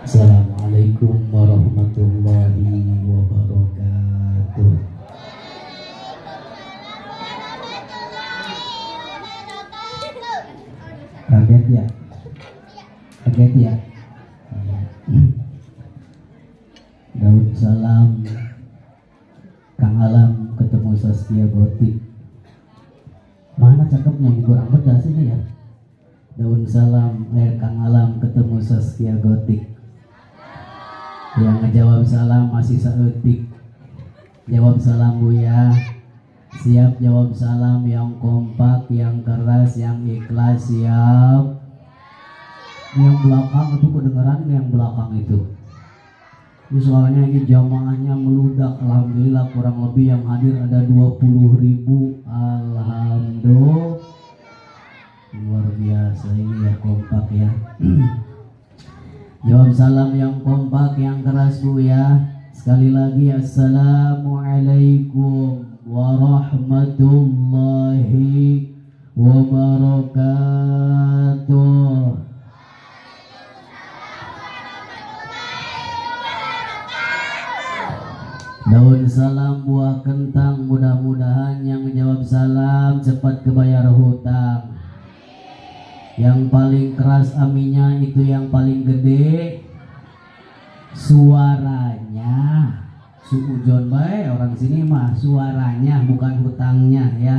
Assalamualaikum warahmatullahi wabarakatuh. Kaget ya? Kaget ya? Daun salam Kang Alam ketemu Saskia Gotik. Mana cakepnya ini kurang pedas ini ya. Daun salam Kang Alam ketemu Saskia Gotik. Yang ngejawab salam masih seetik. Jawab salam Bu ya. Siap jawab salam, yang kompak, yang keras, yang ikhlas. Siap. Yang belakang itu kedengaran, yang belakang itu. Ini soalnya ini jamaahnya meludak. Alhamdulillah kurang lebih yang hadir ada 20.000. Alhamdulillah. Luar biasa ini ya, kompak ya. Jawab salam yang kompak, yang keras Bu ya. Sekali lagi Assalamualaikum warahmatullahi wabarakatuh. Daun salam buah kentang, mudah-mudahan yang menjawab salam cepat kebayar hutang. Yang paling keras aminnya itu yang paling gede suaranya. Suujon bae orang sini mah suaranya bukan hutangnya ya.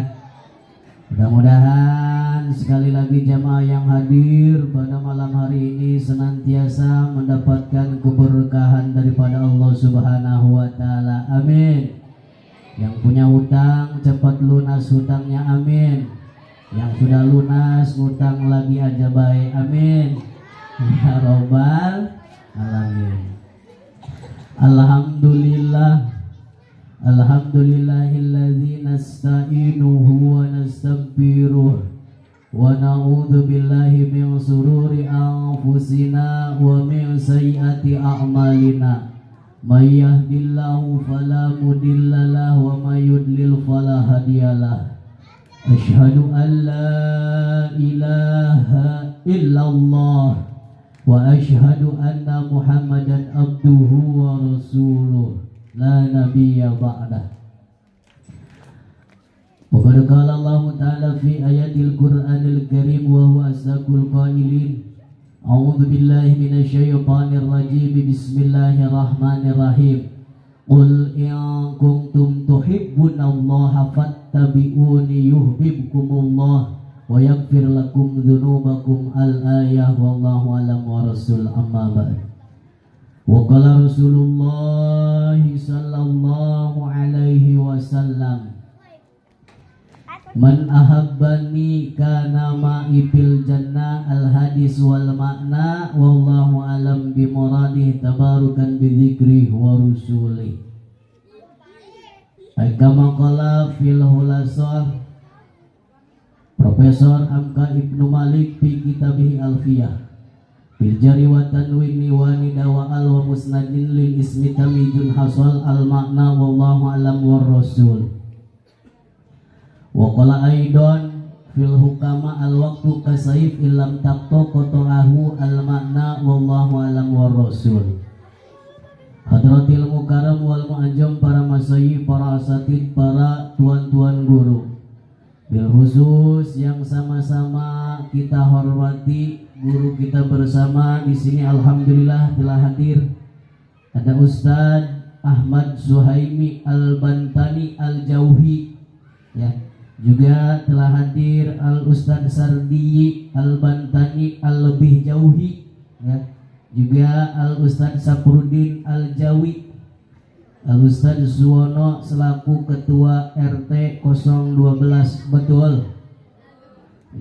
Mudah-mudahan sekali lagi jamaah yang hadir pada malam hari ini senantiasa mendapatkan keberkahan daripada Allah Subhanahu wa taala. Amin. Yang punya hutang cepat lunas hutangnya, amin. Yang sudah lunas ngutang lagi aja baik, amin ya robbal alamin. Alhamdulillah, alhamdulillahilladzi nasta'inuhu wa nastaghfiruh wa na'udzu billahi min shururi anfusina wa min sayyiati a'malina. May yahdihillahu fala mudilla lahu wa may yudlil fala hadiyalah. Asyhadu an la ilaha illallah wa asyhadu anna Muhammadan abduhu wa rasuluh la nabiyya ba'dah. Wa qad qala Allah ta'ala fi ayatil Qur'anil Karim wa huwa asdaqul qailin. A'udzu billahi minasy syaithanir rajim. Bismillahirrahmanirrahim. Qul in kuntum tuhibbunallaha fattabi'uni yuhibbukumullah wa yaghfir lakum dzunubakum. Al-ayah. Wallahu a'lam wa rasul. Amma ba'd. Wa qala Rasulullah sallallahu alaihi wasallam, man ahabbani kana ma'i fil jannah. Al-hadis wal makna wallahu alam bi muradih tabarukan bi dzikri wa rusuli. Kama qala fil hulasah Profesor Hamka Ibnu Malik fi kitabih Alfiyah bil jari wa tanwini wa nida wa al wa musnadin lil ismi tamijun hasal al makna wallahu alam war rasul. Wa qala aidan fil hukama al waqtu kasayf illam taqto qata'ahu al makna wallahu alam war rasul. Hadratil mukarram wal mu'ajjam, para masyayikh, para asatid, para tuan-tuan guru, bil khusus yang sama-sama kita hormati guru kita bersama di sini. Alhamdulillah telah hadir ada Ustadz Ahmad Zuhaimi Al-Bantani Al-Jauhi ya. Juga telah hadir Al-Ustadz Sardi Al-Bantani Al-Lebih Jauhi ya. Juga Al-Ustadz Saprudin Al-Jawi, Al-Ustadz Suwono selaku Ketua RT 012, betul.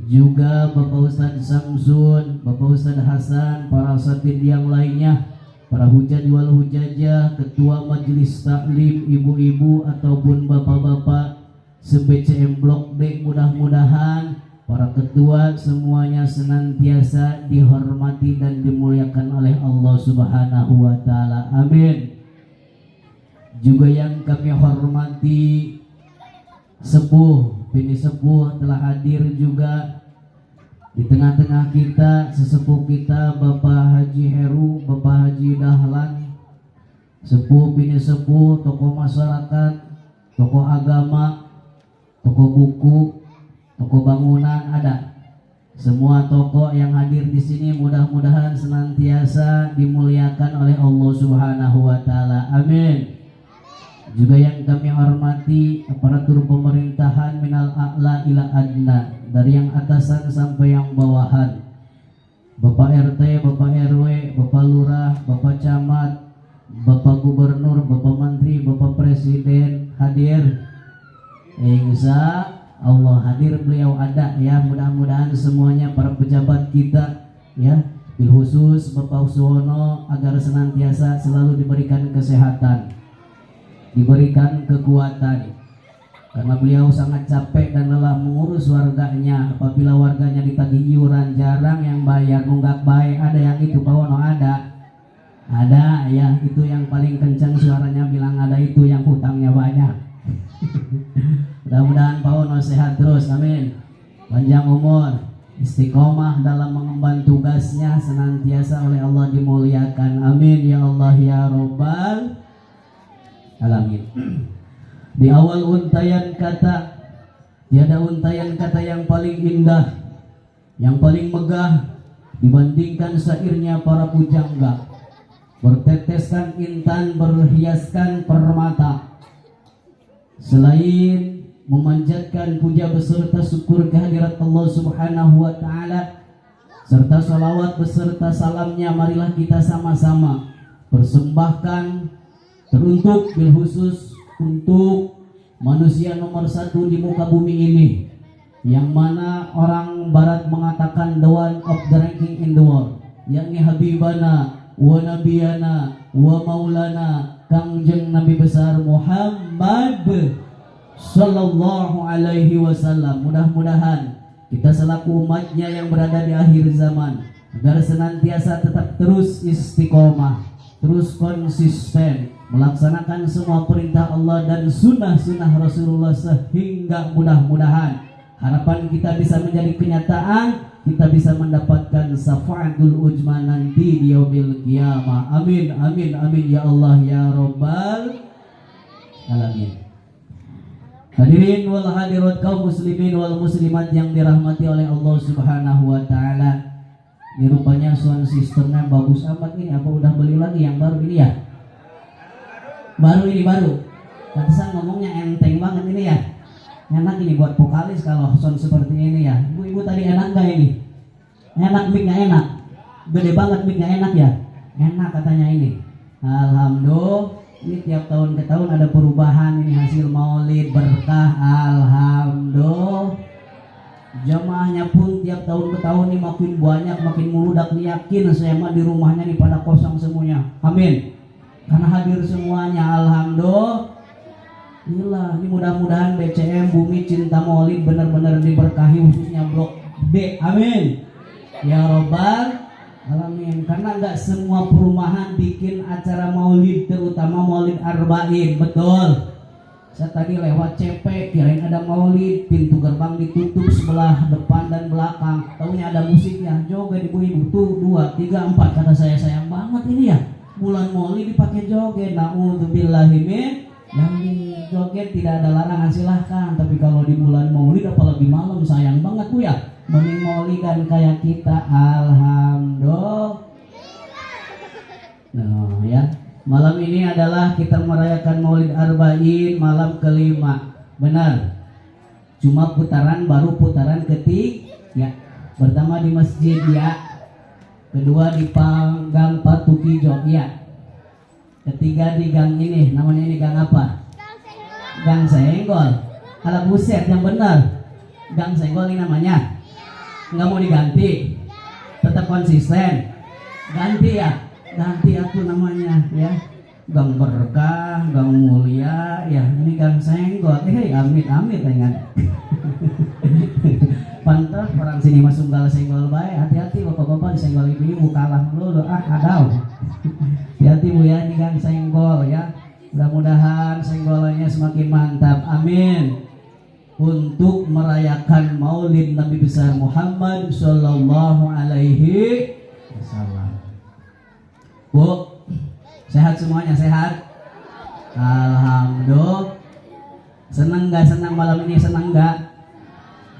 Juga Bapak Ustadz Samsun, Bapak Ustadz Hasan, para asatid yang lainnya, para hujaj wal hujajah, Ketua Majelis Taklim, ibu-ibu ataupun bapak-bapak se-BCM Blok D, mudah-mudahan para ketua semuanya senantiasa dihormati dan dimuliakan oleh Allah Subhanahu wa taala. Amin. Juga yang kami hormati sepuh, bini sepuh telah hadir juga Di tengah-tengah kita sesepuh kita Bapak Haji Heru, Bapak Haji Dahlan, sepuh bini sepuh, tokoh masyarakat, tokoh agama, tokoh buku, tokoh bangunan ada. Semua tokoh yang hadir di sini mudah-mudahan senantiasa dimuliakan oleh Allah Subhanahu wa taala. Amin. Juga yang kami hormati aparatur pemerintahan minal a'la ila adna, dari yang atasan sampai yang bawahan. Bapak RT, Bapak RW, Bapak Lurah, Bapak Camat, Bapak Gubernur, Bapak Menteri, Bapak Presiden hadir. Insya Allah hadir, beliau ada ya. Mudah-mudahan semuanya para pejabat kita ya, bil khusus Bapak Suwono, agar senantiasa selalu diberikan kesehatan, diberikan kekuatan, karena beliau sangat capek dan lelah mengurus warganya. Apabila warganya ditagih iuran, jarang yang bayar, nunggak baik. Ada yang itu Pak Wono? Ada ya, itu yang paling kencang suaranya bilang ada, itu yang hutangnya banyak. Mudah-mudahan Pak Wono sehat terus, amin. Panjang umur, istiqomah dalam mengemban tugasnya, senantiasa oleh Allah dimuliakan, amin ya Allah ya Rabbal alamin. Di awal untayan kata, tiada untayan kata yang paling indah, yang paling megah dibandingkan syairnya para pujangga. Berteteskan intan, berhiaskan permata. Selain memanjatkan puja beserta syukur kehadirat Allah Subhanahu wa taala serta salawat beserta salamnya, marilah kita sama-sama persembahkan teruntuk bil khusus untuk manusia nomor 1 di muka bumi ini, yang mana orang barat mengatakan the one of the ranking in the world, yakni Habibana wa Nabiyana wa Maulana Kangjeng Nabi besar Muhammad Sallallahu alaihi wasallam. Mudah-mudahan kita selaku umatnya yang berada di akhir zaman agar senantiasa tetap terus istiqomah, terus konsisten melaksanakan semua perintah Allah dan sunnah-sunnah Rasulullah, sehingga mudah-mudahan harapan kita bisa menjadi kenyataan, kita bisa mendapatkan syafaatul ujma nanti di yaumil qiyamah. Amin amin amin ya Allah ya Rabbal alamin. Hadirin wal hadirat, kaum muslimin wal muslimat yang dirahmati oleh Allah Subhanahu wa taala. Ini rupanya sound sistemnya bagus amat ini. Apa udah beli lagi yang baru ini ya? Baru ini baru. Pantesan ngomongnya enteng banget ini ya. Enak ini buat vokalis kalau sound seperti ini ya. Ibu-ibu tadi enak gak ini? Enak mic-nya enak. Gede banget mic-nya enak ya? Enak katanya ini. Alhamdulillah. Ini tiap tahun ke tahun ada perubahan, ini hasil maulid berkah. Alhamdulillah. Jamaahnya pun tiap tahun ke tahun ini makin banyak, makin meludak. Yakin saya mah di rumahnya nih pada kosong semuanya. Amin. Karena hadir semuanya. Alhamdulillah. Inilah, ini mudah-mudahan BCM Bumi Cinta Maulid benar-benar diberkahi, khususnya blok B. Amin. Ya Rabbal alamin. Karena nggak semua perumahan bikin acara maulid, terutama maulid arba'in. Betul. Saya tadi lewat CP, kirain ada maulid, pintu gerbang ditutup sebelah depan dan belakang. Taunya ada musiknya. Joget ibu-ibu tuh 2, 3, 4. Kata saya, sayang banget ini ya. Bulan maulid dipakai joget. Na'udzubillahi min. Yang joget tidak ada larangan, silahkan. Tapi kalau di bulan maulid apalagi malam, sayang banget Bu ya. Mending maulidan kayak kita. Alhamdulillah. Nah ya, malam ini adalah kita merayakan maulid arba'in, malam kelima. Benar. Cuma putaran baru putaran ketiga. Pertama di masjid ya, kedua di Gang Patukijo ya, ketiga di gang ini. Namanya ini gang apa? Gang Senggol. Ala buset, yang benar. Gang Senggol ini namanya. Nggak mau diganti, tetap konsisten. Ganti ya, ganti aku namanya ya. Gang Berkah, Gang Mulia ya. Ini Gang Senggol. Amit amit dengan. Pantas orang sini masuk gal senggol baik. Hati-hati bapak-bapak di senggol ibu kalah dulu. Adau. Hati-hati Bu ya, ini Gang Senggol ya. Mudah-mudahan senggolnya semakin mantap. Amin. untuk merayakan Maulid Nabi besar Muhammad sallallahu alaihi wasallam. Bu, sehat semuanya, sehat? Alhamdulillah. Senang gak senang malam ini? Senang gak?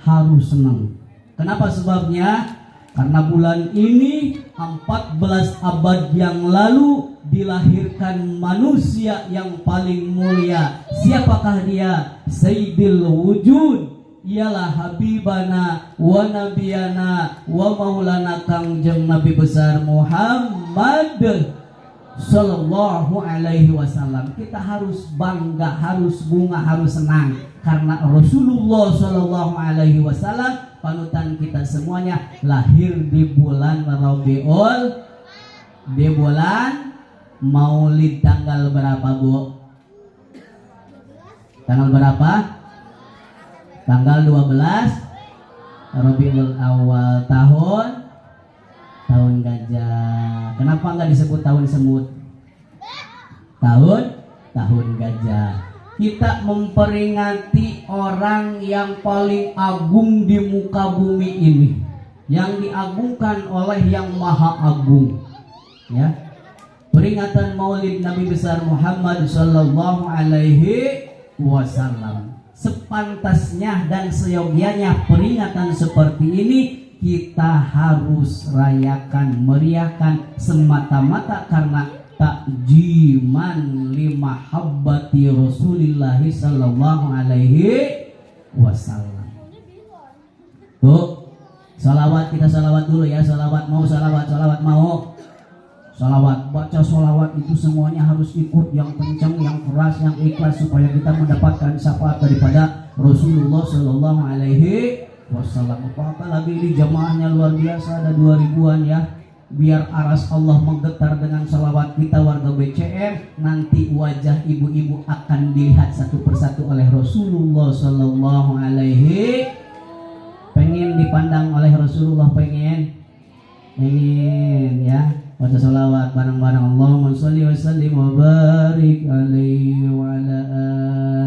Harus senang. Kenapa sebabnya? Karena bulan ini 14 abad yang lalu dilahirkan manusia yang paling mulia. Siapakah dia? Sayyidil wujud, ialah habibana wa nabiyana wa maulana kangjeng Nabi besar Muhammad sallallahu alaihi wasallam. Kita harus bangga, harus bunga, harus senang karena Rasulullah sallallahu alaihi wasallam panutan kita semuanya lahir di bulan Rabiul, di bulan Maulid. Tanggal berapa, Bu? Tanggal berapa? Tanggal 12 Rabiul Awal, tahun gajah. Kenapa enggak disebut tahun semut? Tahun gajah. Kita memperingati orang yang paling agung di muka bumi ini, yang diagungkan oleh yang maha agung, ya. Peringatan Maulid Nabi besar Muhammad sallallahu alaihi wasallam. Sepantasnya dan seyogianya peringatan seperti ini kita harus rayakan, meriahkan semata-mata karena takjiman limahabbati Rasulillah sallallahu alaihi wasallam. Tuh, salawat, kita salawat dulu ya. Salawat mau, salawat mau. Salawat, baca salawat itu semuanya harus ikut, yang kencang, yang keras, yang ikhlas, supaya kita mendapatkan syafaat daripada Rasulullah sallallahu alaihi wasallam. Apalagi ini jamaahnya luar biasa, ada 2000-an ya. Biar aras Allah menggetar dengan salawat kita warga BCM, nanti wajah ibu-ibu akan dilihat satu persatu oleh Rasulullah sallallahu alaihi. Pengen dipandang oleh Rasulullah, pengen ya. Baca salawat bareng-bareng. Allahumma sholli wa sallim wa barik alaihi wa ala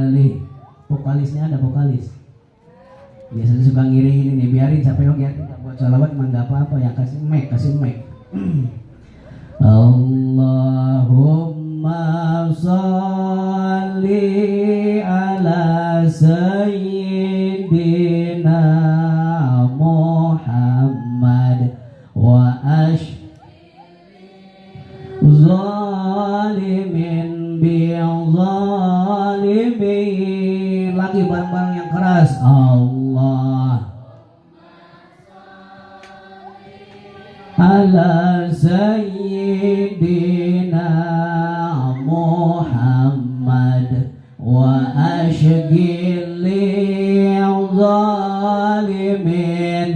alihi. Vokalisnya ada vokalis. Biasanya suka ngiringin ini, biarin sampai oke ya. Buat salawat mah enggak apa-apa ya, kasih mic. Allahumma sholli ala sayyidina Muhammad wa zalimin bi zalimin. Lagi bareng-bareng yang keras. Allah ala sayyidina Muhammad wa ashghil zalimin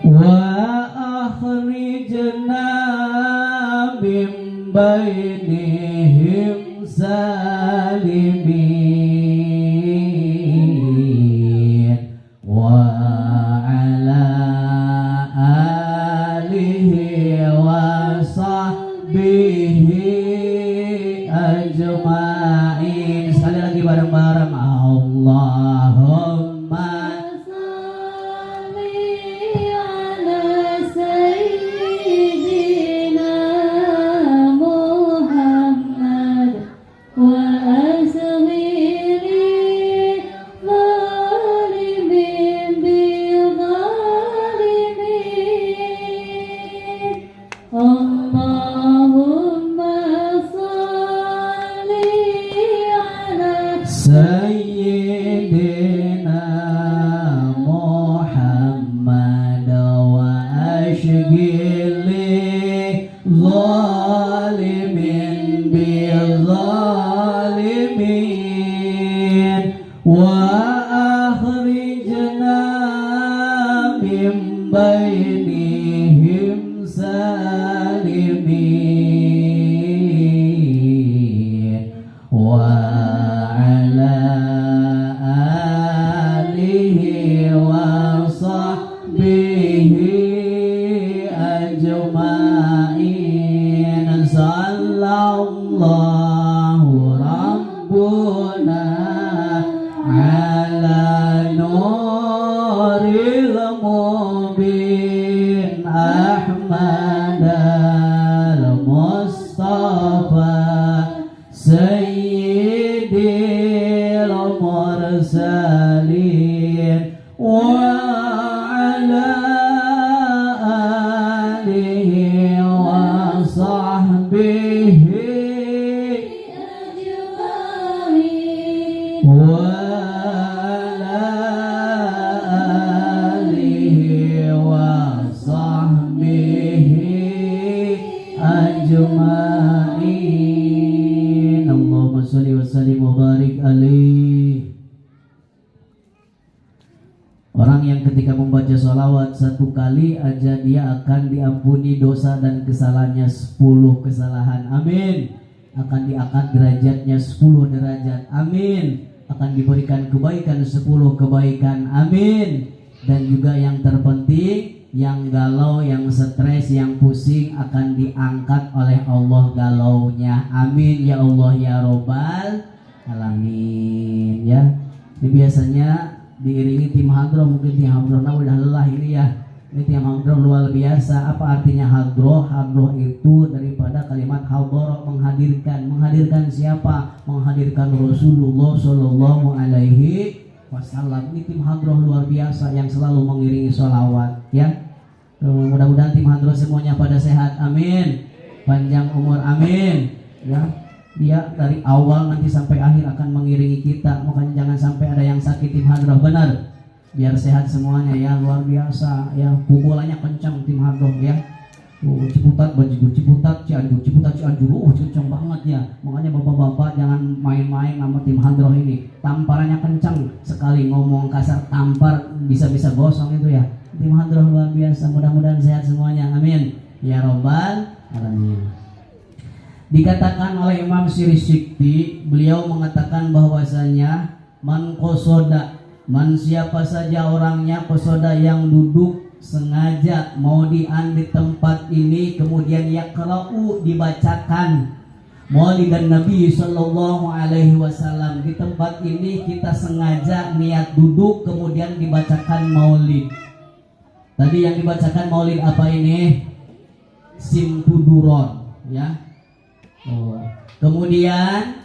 wa akhrijna min bainihim salimin wa ala alihi wa sahbihi ajma'in. Sekali lagi bareng-bareng. Allahumma Sayyidina Muhammad wa ashghili zalimin bi zalimin wa akhrijna min bainihim salimin wa sallallahu rabbuna Ahmad al-Mustafa Sayyidil mursalin wa ala alihi wa sahbihi wa ala alihi wa sahbihi ajma'in. Allahumma sholli wa sallim wa barik alaihi. Orang yang ketika membaca sholawat satu kali aja dia akan diampuni dosa dan kesalahannya 10 kesalahan. Amin. Akan diangkat derajatnya 10 derajat. Amin. Akan diberikan kebaikan 10 kebaikan. Amin. Dan juga yang terpenting, yang galau, yang stres, yang pusing akan diangkat oleh Allah galaunya. Amin ya Allah ya Robbal Alamin. Ya, ini biasanya diiringi tim hadroh. Mungkin tim hadroh udah lelah ini ya. Ini tim hadroh luar biasa. Apa artinya hadroh? Hadroh itu daripada kalimat hadroh, menghadirkan. Menghadirkan siapa? Menghadirkan Rasulullah Shallallahu Alaihi Wasallam. Ini tim hadroh luar biasa yang selalu mengiringi sholawat ya. Mudah-mudahan tim hadroh semuanya pada sehat. Amin. Panjang umur. Amin. Ya. Dia dari awal nanti sampai akhir akan mengiringi kita. Makanya jangan sampai ada yang sakit tim hadroh. Benar. Biar sehat semuanya ya. Luar biasa ya. Pukulannya kencang tim hadroh ya. Ciputat Bajigur, Ciputat Cianjur, Ciputat Cianjur. Kencang banget ya. Makanya bapak-bapak jangan main-main sama tim hadroh ini. Tamparannya kencang sekali. Ngomong kasar tampar bisa-bisa gosong itu ya. Tim hadroh luar biasa. Mudah-mudahan sehat semuanya. Amin ya Robbal Alamin. Dikatakan oleh Imam Syirishikti, beliau mengatakan bahwasanya man qasoda, man siapa saja orangnya, qasoda yang duduk sengaja mau di tempat ini, kemudian yaqra'u dibacakan Maulid dan Nabi Sallallahu Alaihi Wasallam. Di tempat ini kita sengaja niat duduk, kemudian dibacakan maulid. Tadi yang dibacakan maulid apa ini? Simtuduron ya. Kemudian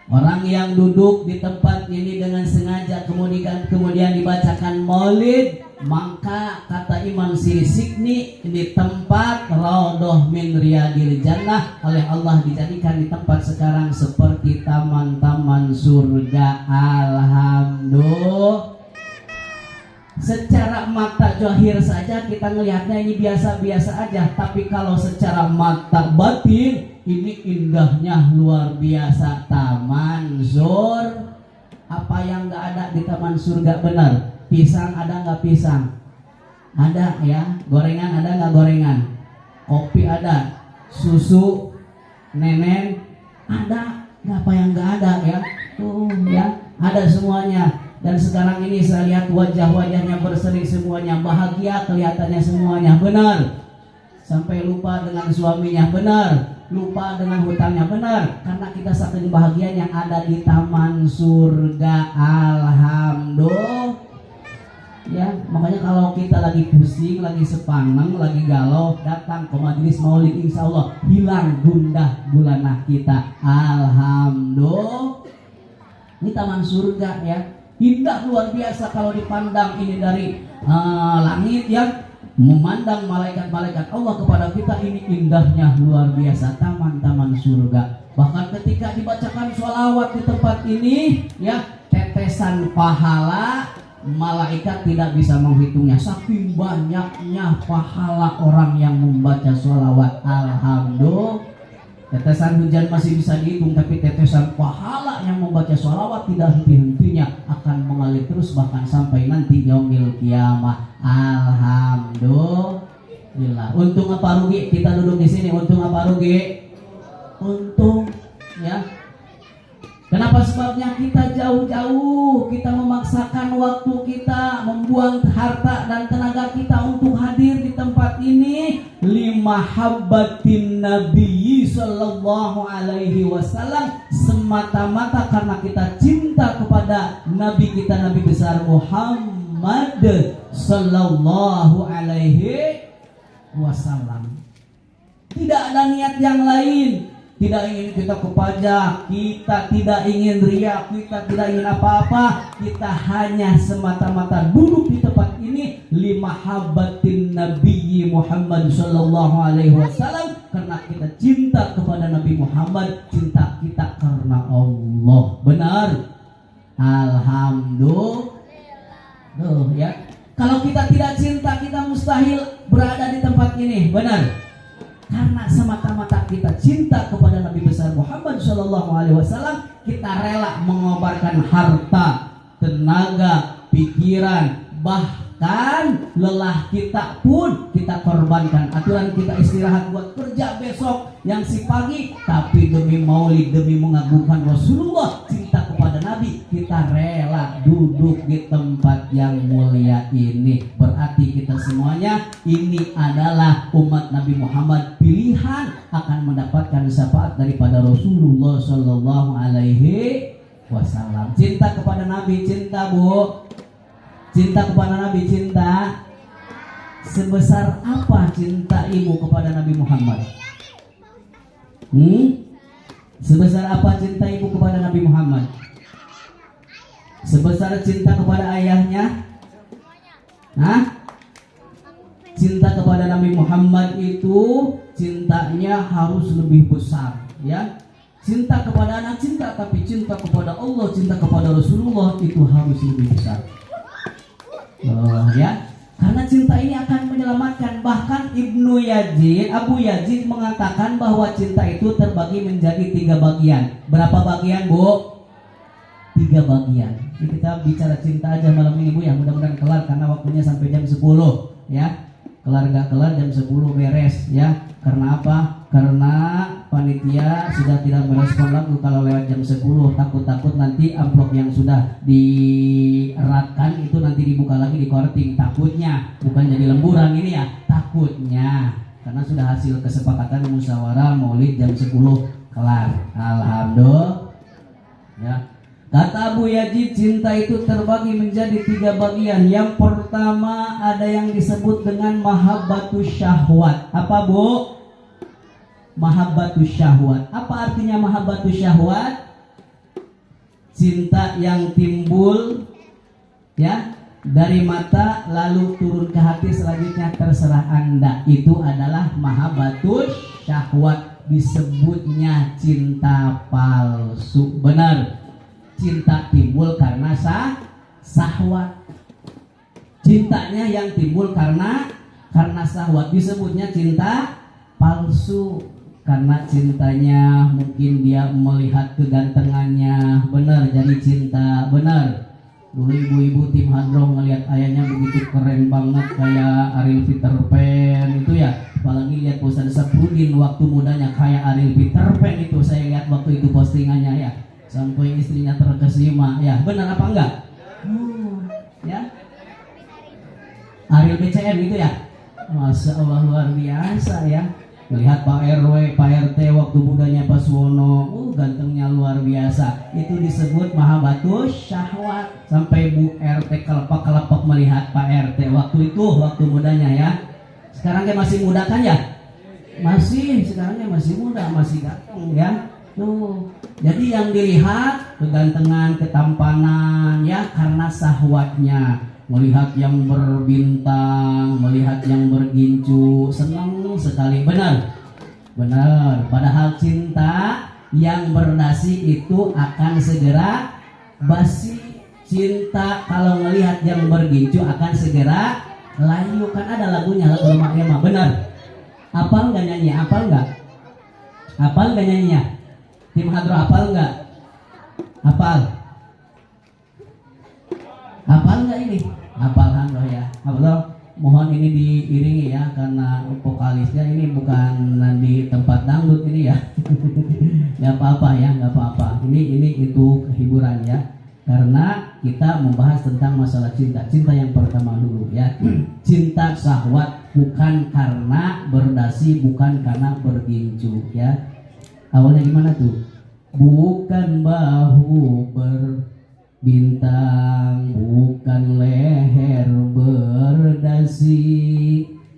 orang yang duduk di tempat ini dengan sengaja kemudian dibacakan maulid, maka kata Imam Syirishikti di tempat Raudhah min Riyadil Jannah oleh Allah dijadikan di tempat sekarang seperti taman-taman surga. Alhamdulillah. Secara mata zahir saja kita melihatnya ini biasa-biasa aja, tapi kalau secara mata batin ini indahnya luar biasa. Taman sur, apa yang nggak ada di taman surga? Benar, pisang ada nggak pisang? Ada ya. Gorengan ada nggak gorengan? Kopi ada, susu, nenen ada. Nggak apa yang nggak ada ya? Tuh ya, ada semuanya. Dan sekarang ini saya lihat wajah-wajahnya berseri semuanya, bahagia kelihatannya semuanya. Benar. Sampai lupa dengan suaminya. Benar. Lupa dengan hutangnya. Benar. Karena kita saking bahagia yang ada di taman surga. Alhamdulillah. Ya, makanya kalau kita lagi pusing, lagi sepaneng, lagi galau, datang ke majelis maulid, insya Allah hilang gundah gulana kita. Alhamdulillah. Ini taman surga ya. Indah luar biasa kalau dipandang ini dari langit ya. Memandang malaikat-malaikat Allah kepada kita, ini indahnya luar biasa taman-taman surga. Bahkan ketika dibacakan sholawat di tempat ini ya, tetesan pahala malaikat tidak bisa menghitungnya. Saking banyaknya pahala orang yang membaca sholawat. Alhamdulillah. Tetesan hujan masih bisa dihitung, tapi tetesan pahala yang membaca sholawat tidak henti-hentinya, akan mengalir terus bahkan sampai nanti yaumil kiamah. Alhamdulillah. Untung apa rugi kita duduk di sini? Untung apa rugi? Untung ya. Kenapa? Sebabnya kita jauh-jauh, kita memaksakan waktu kita, membuang harta dan tenaga kita untuk hadir di tempat ini limahabbatin Nabi Sallallahu Alaihi Wasallam, semata-mata karena kita cinta kepada Nabi kita, Nabi besar Muhammad Sallallahu Alaihi wasallam. Tidak ada niat yang lain. Tidak ingin kita kepajak, kita tidak ingin riya, kita tidak ingin apa-apa. Kita hanya semata-mata duduk di tempat ini limahabbatin Nabi Muhammad sallallahu alaihi wasallam, karena kita cinta kepada Nabi Muhammad, cinta kita karena Allah. Benar? Alhamdulillah. Ya. Kalau kita tidak cinta, kita mustahil berada di tempat ini. Benar? Karena semata-mata kita cinta kepada Nabi besar Muhammad sallallahu alaihi wasallam, kita rela mengobarkan harta, tenaga, pikiran, bahkan lelah kita pun kita korbankan. Aturan kita istirahat buat kerja besok yang si pagi, tapi demi maulid, demi mengagungkan Rasulullah, cinta kepada Nabi, kita rela duduk di tempat yang mulia ini. Berarti kita semuanya ini adalah umat Nabi Muhammad, pilihan akan mendapatkan syafaat daripada Rasulullah sallallahu alaihi wasallam. Cinta kepada Nabi, cinta Bu. Cinta kepada Nabi, cinta. Sebesar apa cinta ibu kepada Nabi Muhammad? Sebesar apa cinta ibu kepada Nabi Muhammad? Sebesar cinta kepada ayahnya? Cinta kepada Nabi Muhammad itu cintanya harus lebih besar, ya. Cinta kepada anak cinta, tapi cinta kepada Allah, cinta kepada Rasulullah itu harus lebih besar. Ya, karena cinta ini akan menyelamatkan. Bahkan Abu Yazid mengatakan bahwa cinta itu terbagi menjadi 3 bagian. Berapa bagian, Bu? 3 bagian. Jadi kita bicara cinta aja malam ini, Bu, ya. Mudah-mudahan kelar karena waktunya sampai jam 10, ya. Kelar gak kelar jam 10 beres, ya. Karena apa? Karena panitia sudah tidak merespon lagi kalau lewat jam 10. Takut-takut nanti amplop yang sudah dieratkan itu nanti dibuka lagi di korting. Takutnya, bukan jadi lemburan ini ya, takutnya. Karena sudah hasil kesepakatan musyawarah maulid jam 10 kelar. Alhamdulillah, ya. Kata Abu Yazid, cinta itu terbagi menjadi 3 bagian. Yang pertama ada yang disebut dengan mahabbatus syahwat. Apa, Bu? Mahabbatus syahwat. Apa artinya mahabbatus syahwat? Cinta yang timbul, ya, dari mata lalu turun ke hati, selanjutnya terserah Anda. Itu adalah mahabbatus syahwat. Disebutnya cinta palsu. Benar. Cinta timbul karena syahwat. Cintanya yang timbul karena syahwat disebutnya cinta palsu. Karena cintanya mungkin dia melihat kegantengannya, benar, jadi cinta. Benar. Dulu ibu-ibu tim hadroh ngelihat ayahnya begitu keren banget kayak Ariel Peter Pan itu ya. Apalagi lihat Ustaz Saprudin waktu mudanya kayak Ariel Peter Pan itu, saya lihat waktu itu postingannya, ya. Sampai istrinya terkesima, ya. Benar apa enggak? Ya. Ariel BCM itu ya. Masya Allah, luar biasa, ya. Melihat Pak RW, Pak RT waktu mudanya Pak Suwono, gantengnya luar biasa. Itu disebut mahabbatus syahwat. Sampai Bu RT kelepak-kelepak melihat Pak RT waktu itu, waktu mudanya, ya. Sekarang dia masih muda kan, ya? Masih, sekarangnya masih muda, masih ganteng, ya. Tuh. Jadi yang dilihat kegantengan, ketampanan, ya, karena syahwatnya. Melihat yang berbintang, melihat yang bergincu, senang sekali. Benar? Benar. Padahal cinta yang berdasi itu akan segera basi. Cinta kalau melihat yang bergincu akan segera layu. Kan ada lagunya, lagu Lemak Lema. Benar? Apal nggak nyanyi? Apal nggak? Apal nggak nyanyinya? Tim hadro apal nggak? Apal? Apal nggak ini? Apal hadro, ya. Apal, mohon ini diiringi, ya, karena vokalisnya ini bukan di tempat dangdut ini, ya. Nggak apa-apa, ya, nggak apa-apa. Ini itu hiburan, ya. Karena kita membahas tentang masalah cinta. Cinta yang pertama dulu, ya. Cinta syahwat, bukan karena berdasi, bukan karena bergincu, ya. Awalnya gimana tuh? Bukan bahu berbintang, bukan leher berdasi,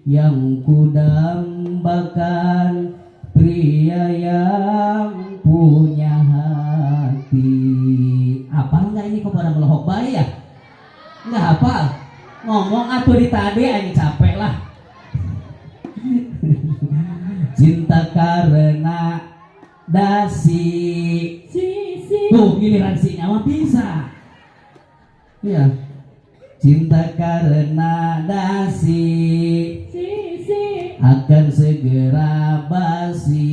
yang kudambakan, pria yang punya hati. Apa enggak ini kepada melahok bayi ya? Enggak hafal. Ngomong atuh di tadi aing capek lah. Cinta karena dasi. Tuh giliran si nyawa bisa. Iya. Cinta karena dasi akan segera basi.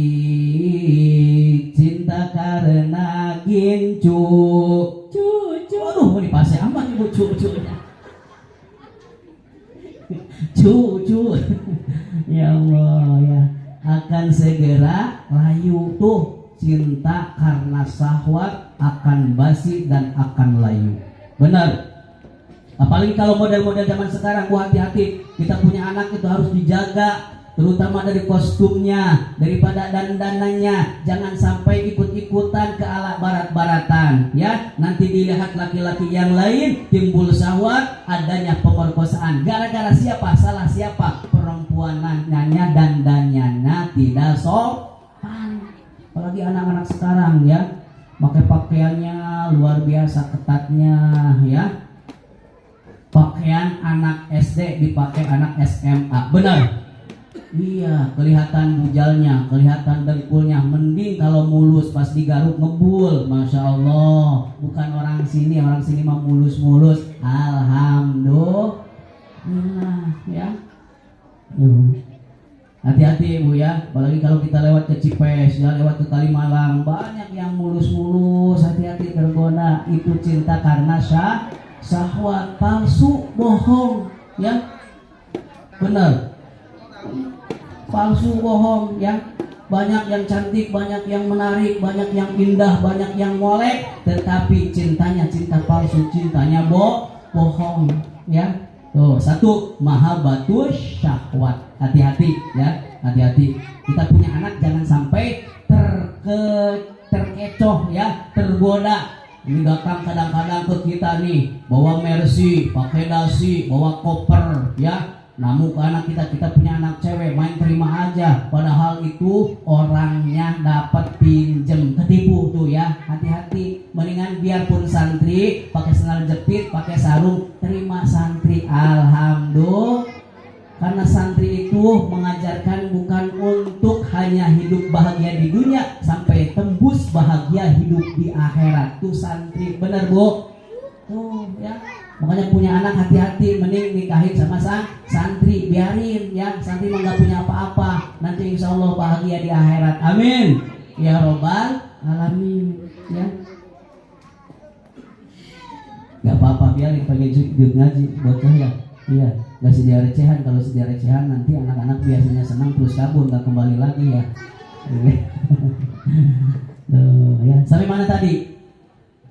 Cinta karena gincu. Aduh mau dipasai amat ibu cucunya. Cucu. Ya Allah ya. Akan segera layu tuh. Cinta karena syahwat akan basi dan akan layu. Benar. Apalagi kalau model-model zaman sekarang, hati-hati. Kita punya anak itu harus dijaga, terutama dari kostumnya, daripada dandanannya. Jangan sampai ikut-ikutan ke ala barat-baratan, ya. Nanti dilihat laki-laki yang lain, timbul syahwat, adanya pemerkosaan. Gara-gara siapa? Salah siapa? Perempuanannya, dandannya tidak sopan. Apalagi anak-anak sekarang, ya. Pakai pakaiannya luar biasa ketatnya, ya. Pakaian anak SD dipakai anak SMA. Benar? Iya, kelihatan bujalnya, kelihatan dengkulnya. Mending kalau mulus pas digaruk ngebul. Masya Allah. Bukan orang sini mah mulus-mulus. Alhamdulillah, ya. Hati-hati ibu ya. Apalagi kalau kita lewat ke Cipes, ya, lewat ke Kalimalang, banyak yang mulus-mulus. Hati-hati tergoda. Itu cinta karena syahwat, palsu, bohong, ya. Benar. Palsu, bohong, ya. Banyak yang cantik, banyak yang menarik, banyak yang indah, banyak yang molek, tetapi cintanya cinta palsu, cintanya bohong, ya. Tuh, satu, mahabbatus syahwat. Hati-hati, ya. Hati-hati. Kita punya anak jangan sampai terkecoh, ya, tergoda. Ini datang kadang-kadang ke kita nih, bawa Mercy, pakai dasi, bawa koper, ya. Namun ke anak kita punya anak cewek, main terima aja. Padahal itu orangnya dapat pinjem, ketipu tuh ya. Hati-hati, mendingan biarpun santri, pakai sandal jepit, pakai sarung, terima santri. Alhamdulillah. Karena santri itu mengajarkan bukan untuk hanya hidup bahagia di dunia, sampai tembus bahagia hidup di akhirat. Tuh santri, bener bu? Tuh ya. Makanya punya anak hati-hati, mending nikahin sama santri, biarin ya. Santri mah gak punya apa-apa, nanti insya Allah bahagia di akhirat. Amin ya robbal alamin, ya. Gak apa-apa, biarin pakai jujur ngaji bocah ya. Iya, gak sedia recehan. Kalau sedia recehan nanti anak-anak biasanya senang terus kabur, gak kembali lagi ya. Ya, sampai mana tadi?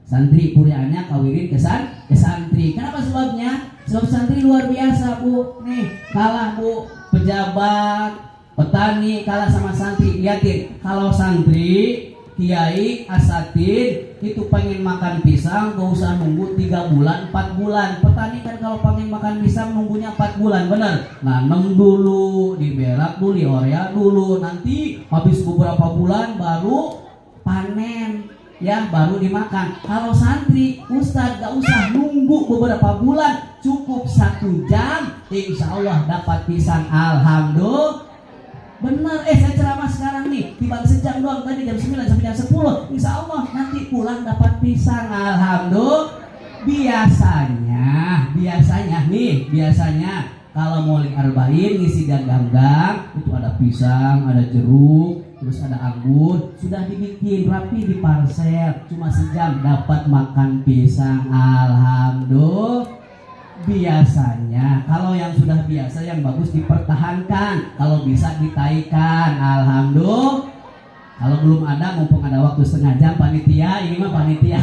Santri puriannya kawirin ke santri. Kenapa sebabnya? Sebab santri luar biasa bu. Nih kalah bu, pejabat, petani kalah sama santri. Lihatin, kalau santri, kiai, asatid itu pengen makan pisang gak usah nunggu 3 bulan, 4 bulan. Petani kan kalau pengen makan pisang nunggunya 4 bulan, bener? Nanam dulu, diberak dulu, diorea dulu, nanti habis beberapa bulan baru panen, ya, baru dimakan. Kalau santri, ustadz gak usah nunggu beberapa bulan, cukup 1 jam, insya Allah dapat pisang. Alhamdulillah. Bener, saya ceramah sekarang nih, tiba sejam doang tadi jam 9 sampai jam 10. Insya Allah nanti pulang dapat pisang. Alhamdulillah. Biasanya kalau Maulid Arba'in ngisi ganggang itu ada pisang, ada jeruk, terus ada anggur, sudah dibikin rapi di parsel, cuma sejam dapat makan pisang. Alhamdulillah. Biasanya kalau yang sudah biasa yang bagus dipertahankan, kalau bisa ditaikan. Alhamdulillah. Kalau belum ada, mumpung ada waktu setengah jam, panitia, ini mah panitia.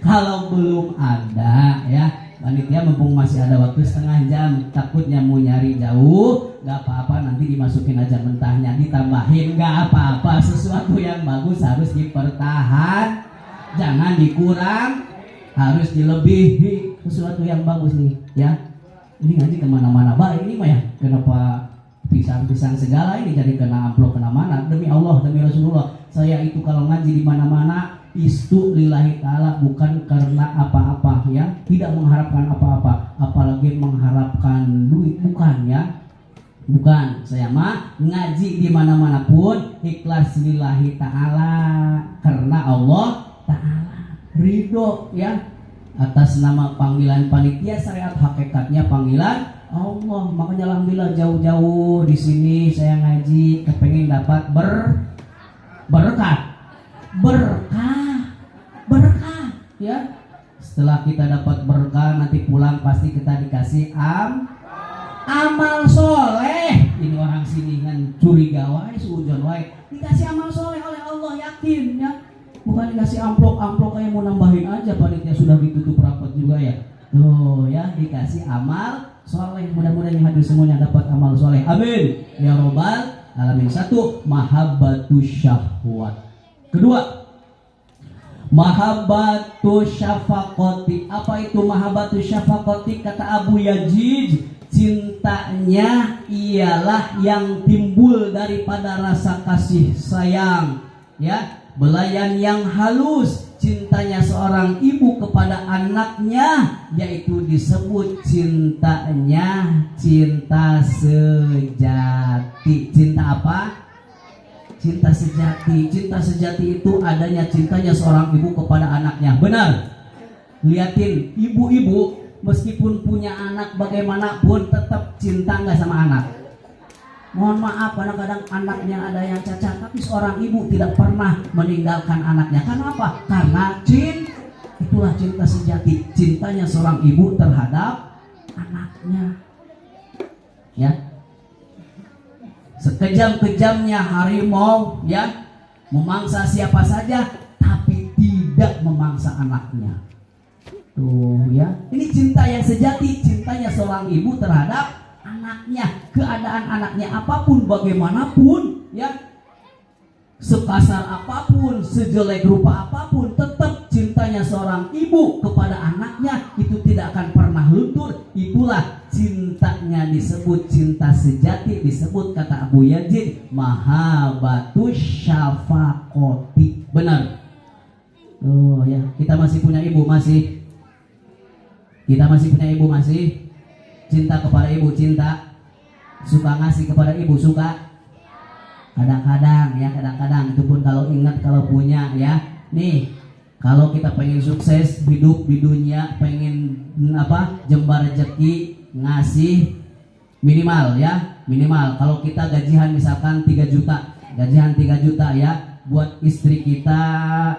Kalau belum ada ya panitia, mumpung masih ada waktu setengah jam, takutnya mau nyari jauh, gak apa-apa, nanti dimasukin aja mentahnya, ditambahin, gak apa-apa. Sesuatu yang bagus harus dipertahan, jangan dikurang, harus dilebihi. Sesuatu yang bagus nih ya. Ini ngaji kemana-mana baik ini mah ya. Kenapa pisang-pisang segala ini jadi kena amplop kena mana? Demi Allah, demi Rasulullah, saya itu kalau ngaji di mana-mana istu lillahi ta'ala, bukan karena apa-apa ya, tidak mengharapkan apa-apa, apalagi mengharapkan duit, bukan ya. Bukan, saya mah ngaji di mana-mana pun ikhlas lillahi ta'ala, karena Allah ta'ala ridho ya, atas nama panggilan panitia syariat, hakikatnya panggilan Allah. Makanya alhamdulillah jauh-jauh di sini saya ngaji kepengen dapat berkah ya. Setelah kita dapat berkah nanti pulang pasti kita dikasih amal soleh. Ini orang sini kan curiga wae sujon wae, dikasih amal soleh oleh Allah, yakin ya. Bukan dikasih amplop kayak mau nambahin aja, panitia sudah ditutup rapat juga ya. Tuh ya, dikasih amal soleh. Mudah-mudahan yang hadir semuanya dapat amal soleh. Amin ya robbal alamin. Satu, mahabbatus syahwat. Kedua, mahabbatus syafaqati. Apa itu mahabbatus syafaqati? Kata Abu Yazid, cintanya ialah yang timbul daripada rasa kasih sayang ya, belayan yang halus. Cintanya seorang ibu kepada anaknya, yaitu disebut cintanya cinta sejati. Cinta apa? Cinta sejati. Cinta sejati itu adanya cintanya seorang ibu kepada anaknya. Benar. Liatin ibu-ibu meskipun punya anak bagaimanapun tetap cinta nggak sama anak. Mohon maaf, kadang-kadang anaknya ada yang cacat, tapi seorang ibu tidak pernah meninggalkan anaknya. Karena apa? Karena itulah cinta sejati, cintanya seorang ibu terhadap anaknya. Ya, sekejam-kejamnya harimau ya, memangsa siapa saja, tapi tidak memangsa anaknya. Tuh ya, ini cinta yang sejati, cintanya seorang ibu terhadap anaknya. Keadaan anaknya apapun, bagaimanapun ya, sekasar apapun, sejelek rupa apapun, tetap cintanya seorang ibu kepada anaknya itu tidak akan pernah luntur. Itulah cintanya disebut cinta sejati, disebut kata Abu Yazid mahabbatus syafaqati. Benar. Oh ya, kita masih punya ibu, masih. Kita masih punya ibu, masih. Cinta kepada ibu, cinta. Suka ngasih kepada ibu, suka. Kadang-kadang ya, kadang-kadang itu pun kalau ingat, kalau punya ya. Nih, kalau kita pengen sukses hidup di dunia, pengen jembar rezeki, ngasih minimal ya, minimal. Kalau kita gajian misalkan 3 juta, gajian 3 juta ya, buat istri kita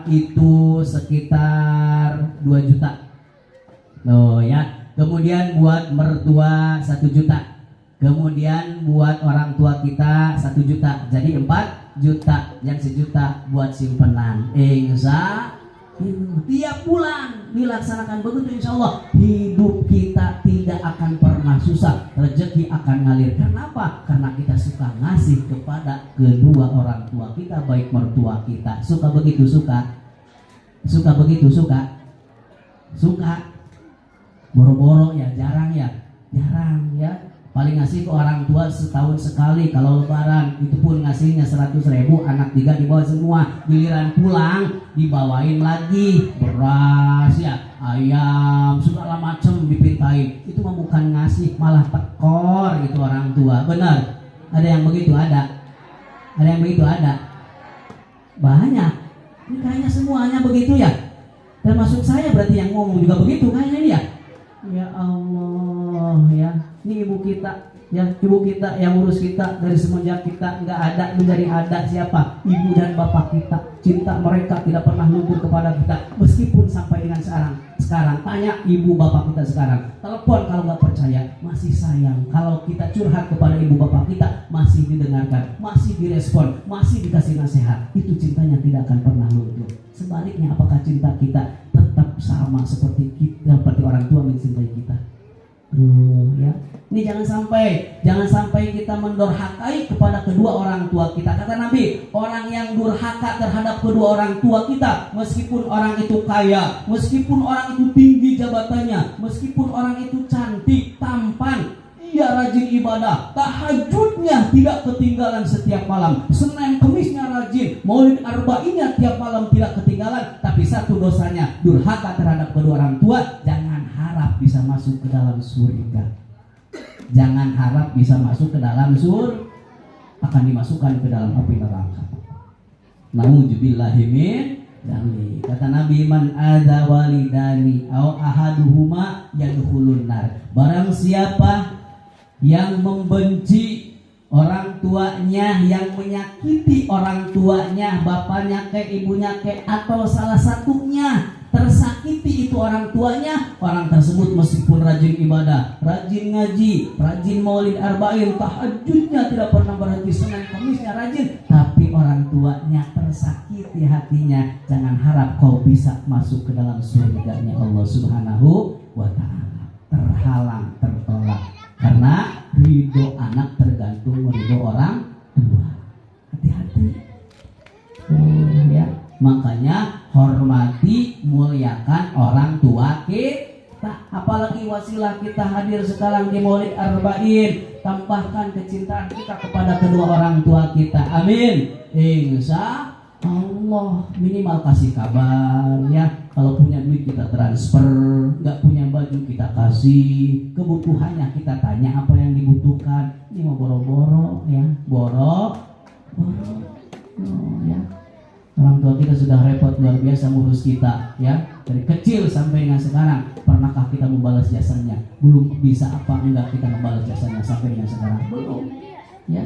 itu sekitar 2 juta. Loh ya. Kemudian buat mertua 1 juta. Kemudian buat orang tua kita 1 juta. Jadi 4 juta. Yang 1 juta buat simpenan. Insya tiap bulan dilaksanakan begitu, insya Allah hidup kita tidak akan pernah susah, rezeki akan ngalir. Kenapa? Karena kita suka ngasih kepada kedua orang tua kita, baik mertua kita. Suka begitu, suka. Suka begitu, suka. Suka. Boro-boro ya, jarang ya, jarang ya. Paling ngasih ke orang tua setahun sekali kalau lebaran, itu pun ngasihnya 100.000, anak 3 dibawa semua. Giliran pulang dibawain lagi beras ya, ayam, segala macam dipintain. Itu mah bukan ngasih, malah tekor gitu orang tua. Benar? Ada yang begitu? Ada yang begitu? Ada banyak. Ini kayaknya semuanya begitu ya, termasuk saya berarti yang ngomong juga begitu kayaknya ini ya. Ya Allah ya, ini ibu kita ya, ibu kita yang urus kita dari semenjak kita nggak ada menjadi ada. Siapa? Ibu dan bapak kita. Cinta mereka tidak pernah luntur kepada kita, meskipun sampai dengan sekarang tanya ibu bapak kita sekarang, telepon kalau nggak percaya, masih sayang. Kalau kita curhat kepada ibu bapak kita, masih didengarkan, masih direspon, masih dikasih nasihat. Itu cintanya tidak akan pernah luntur. Sebaliknya, apakah cinta kita tetap sama seperti kita, seperti orang tua mencintai kita? Ya, Ini jangan sampai kita mendurhakai kepada kedua orang tua kita. Kata Nabi, orang yang durhaka terhadap kedua orang tua kita, meskipun orang itu kaya, meskipun orang itu tinggi jabatannya, meskipun orang itu cantik, tampan, ia rajin ibadah, tahajudnya tidak ketinggalan setiap malam, Senin Kemisnya rajin, Maulid Arba'innya tiap malam tidak ketinggalan, tapi satu dosanya, durhaka terhadap kedua orang tua. Jangan harap bisa masuk ke dalam surga. Jangan harap bisa masuk ke dalam surga, akan dimasukkan ke dalam api neraka. Nauzubillahi min dzalik. Kata Nabi, man adza walidani aw ahaduhuma yadkhulun nar. Barang siapa yang membenci orang tuanya, yang menyakiti orang tuanya, bapaknya ke ibunya ke, atau salah satunya tersakiti itu orang tuanya, orang tersebut meskipun rajin ibadah, rajin ngaji, rajin maulid arba'in, tahajudnya tidak pernah berhenti, Senin Kemisnya rajin, tapi orang tuanya tersakiti hatinya, jangan harap kau bisa masuk ke dalam surganya Allah Subhanahu wa ta'ala. Terhalang, tertolak, karena ridho anak tergantung ridho orang tua. Hati-hati. Ya. Makanya hormati, muliakan orang tua kita. Apalagi wasilah kita hadir sekarang di Maulid Arba'in, tambahkan kecintaan kita kepada kedua orang tua kita. Amin. Insya Allah. Minimal kasih kabar ya. Kalau punya duit kita transfer, nggak punya baju kita kasih, kebutuhannya kita tanya apa yang dibutuhkan. Ini mau boro-boro ya, boro ya. Orang tua kita sudah repot luar biasa ngurus kita ya, dari kecil sampai dengan sekarang. Pernahkah kita membalas jasanya? Belum. Bisa apa enggak kita membalas jasanya sampai dengan sekarang? Belum ya.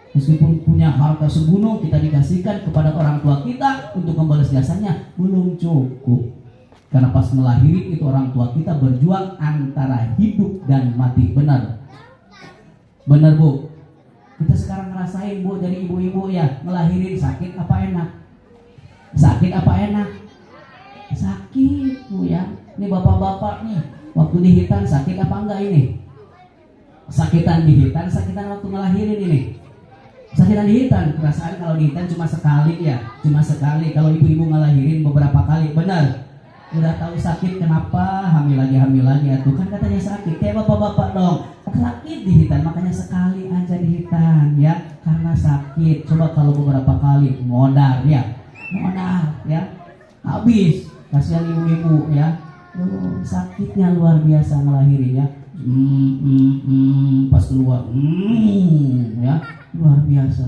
Meskipun punya harta segunung, kita dikasihkan kepada orang tua kita untuk membalas jasanya, belum cukup. Karena pas melahirkan itu orang tua kita berjuang antara hidup dan mati. Benar Bu? Kita sekarang ngerasain Bu, jadi ibu-ibu ya, ngelahirin sakit apa enak? Sakit apa enak? Sakit Bu ya. Ini bapak-bapak nih, waktu dihitan sakit apa enggak ini? Sakitan dihitan, sakitan waktu ngelahirin ini. Sakitan dihitan, perasaan kalau dihitan cuma sekali ya, cuma sekali. Kalau ibu-ibu ngelahirin beberapa kali, benar. Udah tahu sakit, kenapa hamil lagi tuh kan katanya sakit. Kayak bapak-bapak dong, sakit dihitan, makanya sekali aja dihitan ya, karena sakit. Coba kalau beberapa kali, modal ya, habis. Kasihan ibu-ibu ya, sakitnya luar biasa ngelahirin ya. Pas keluar, ya luar biasa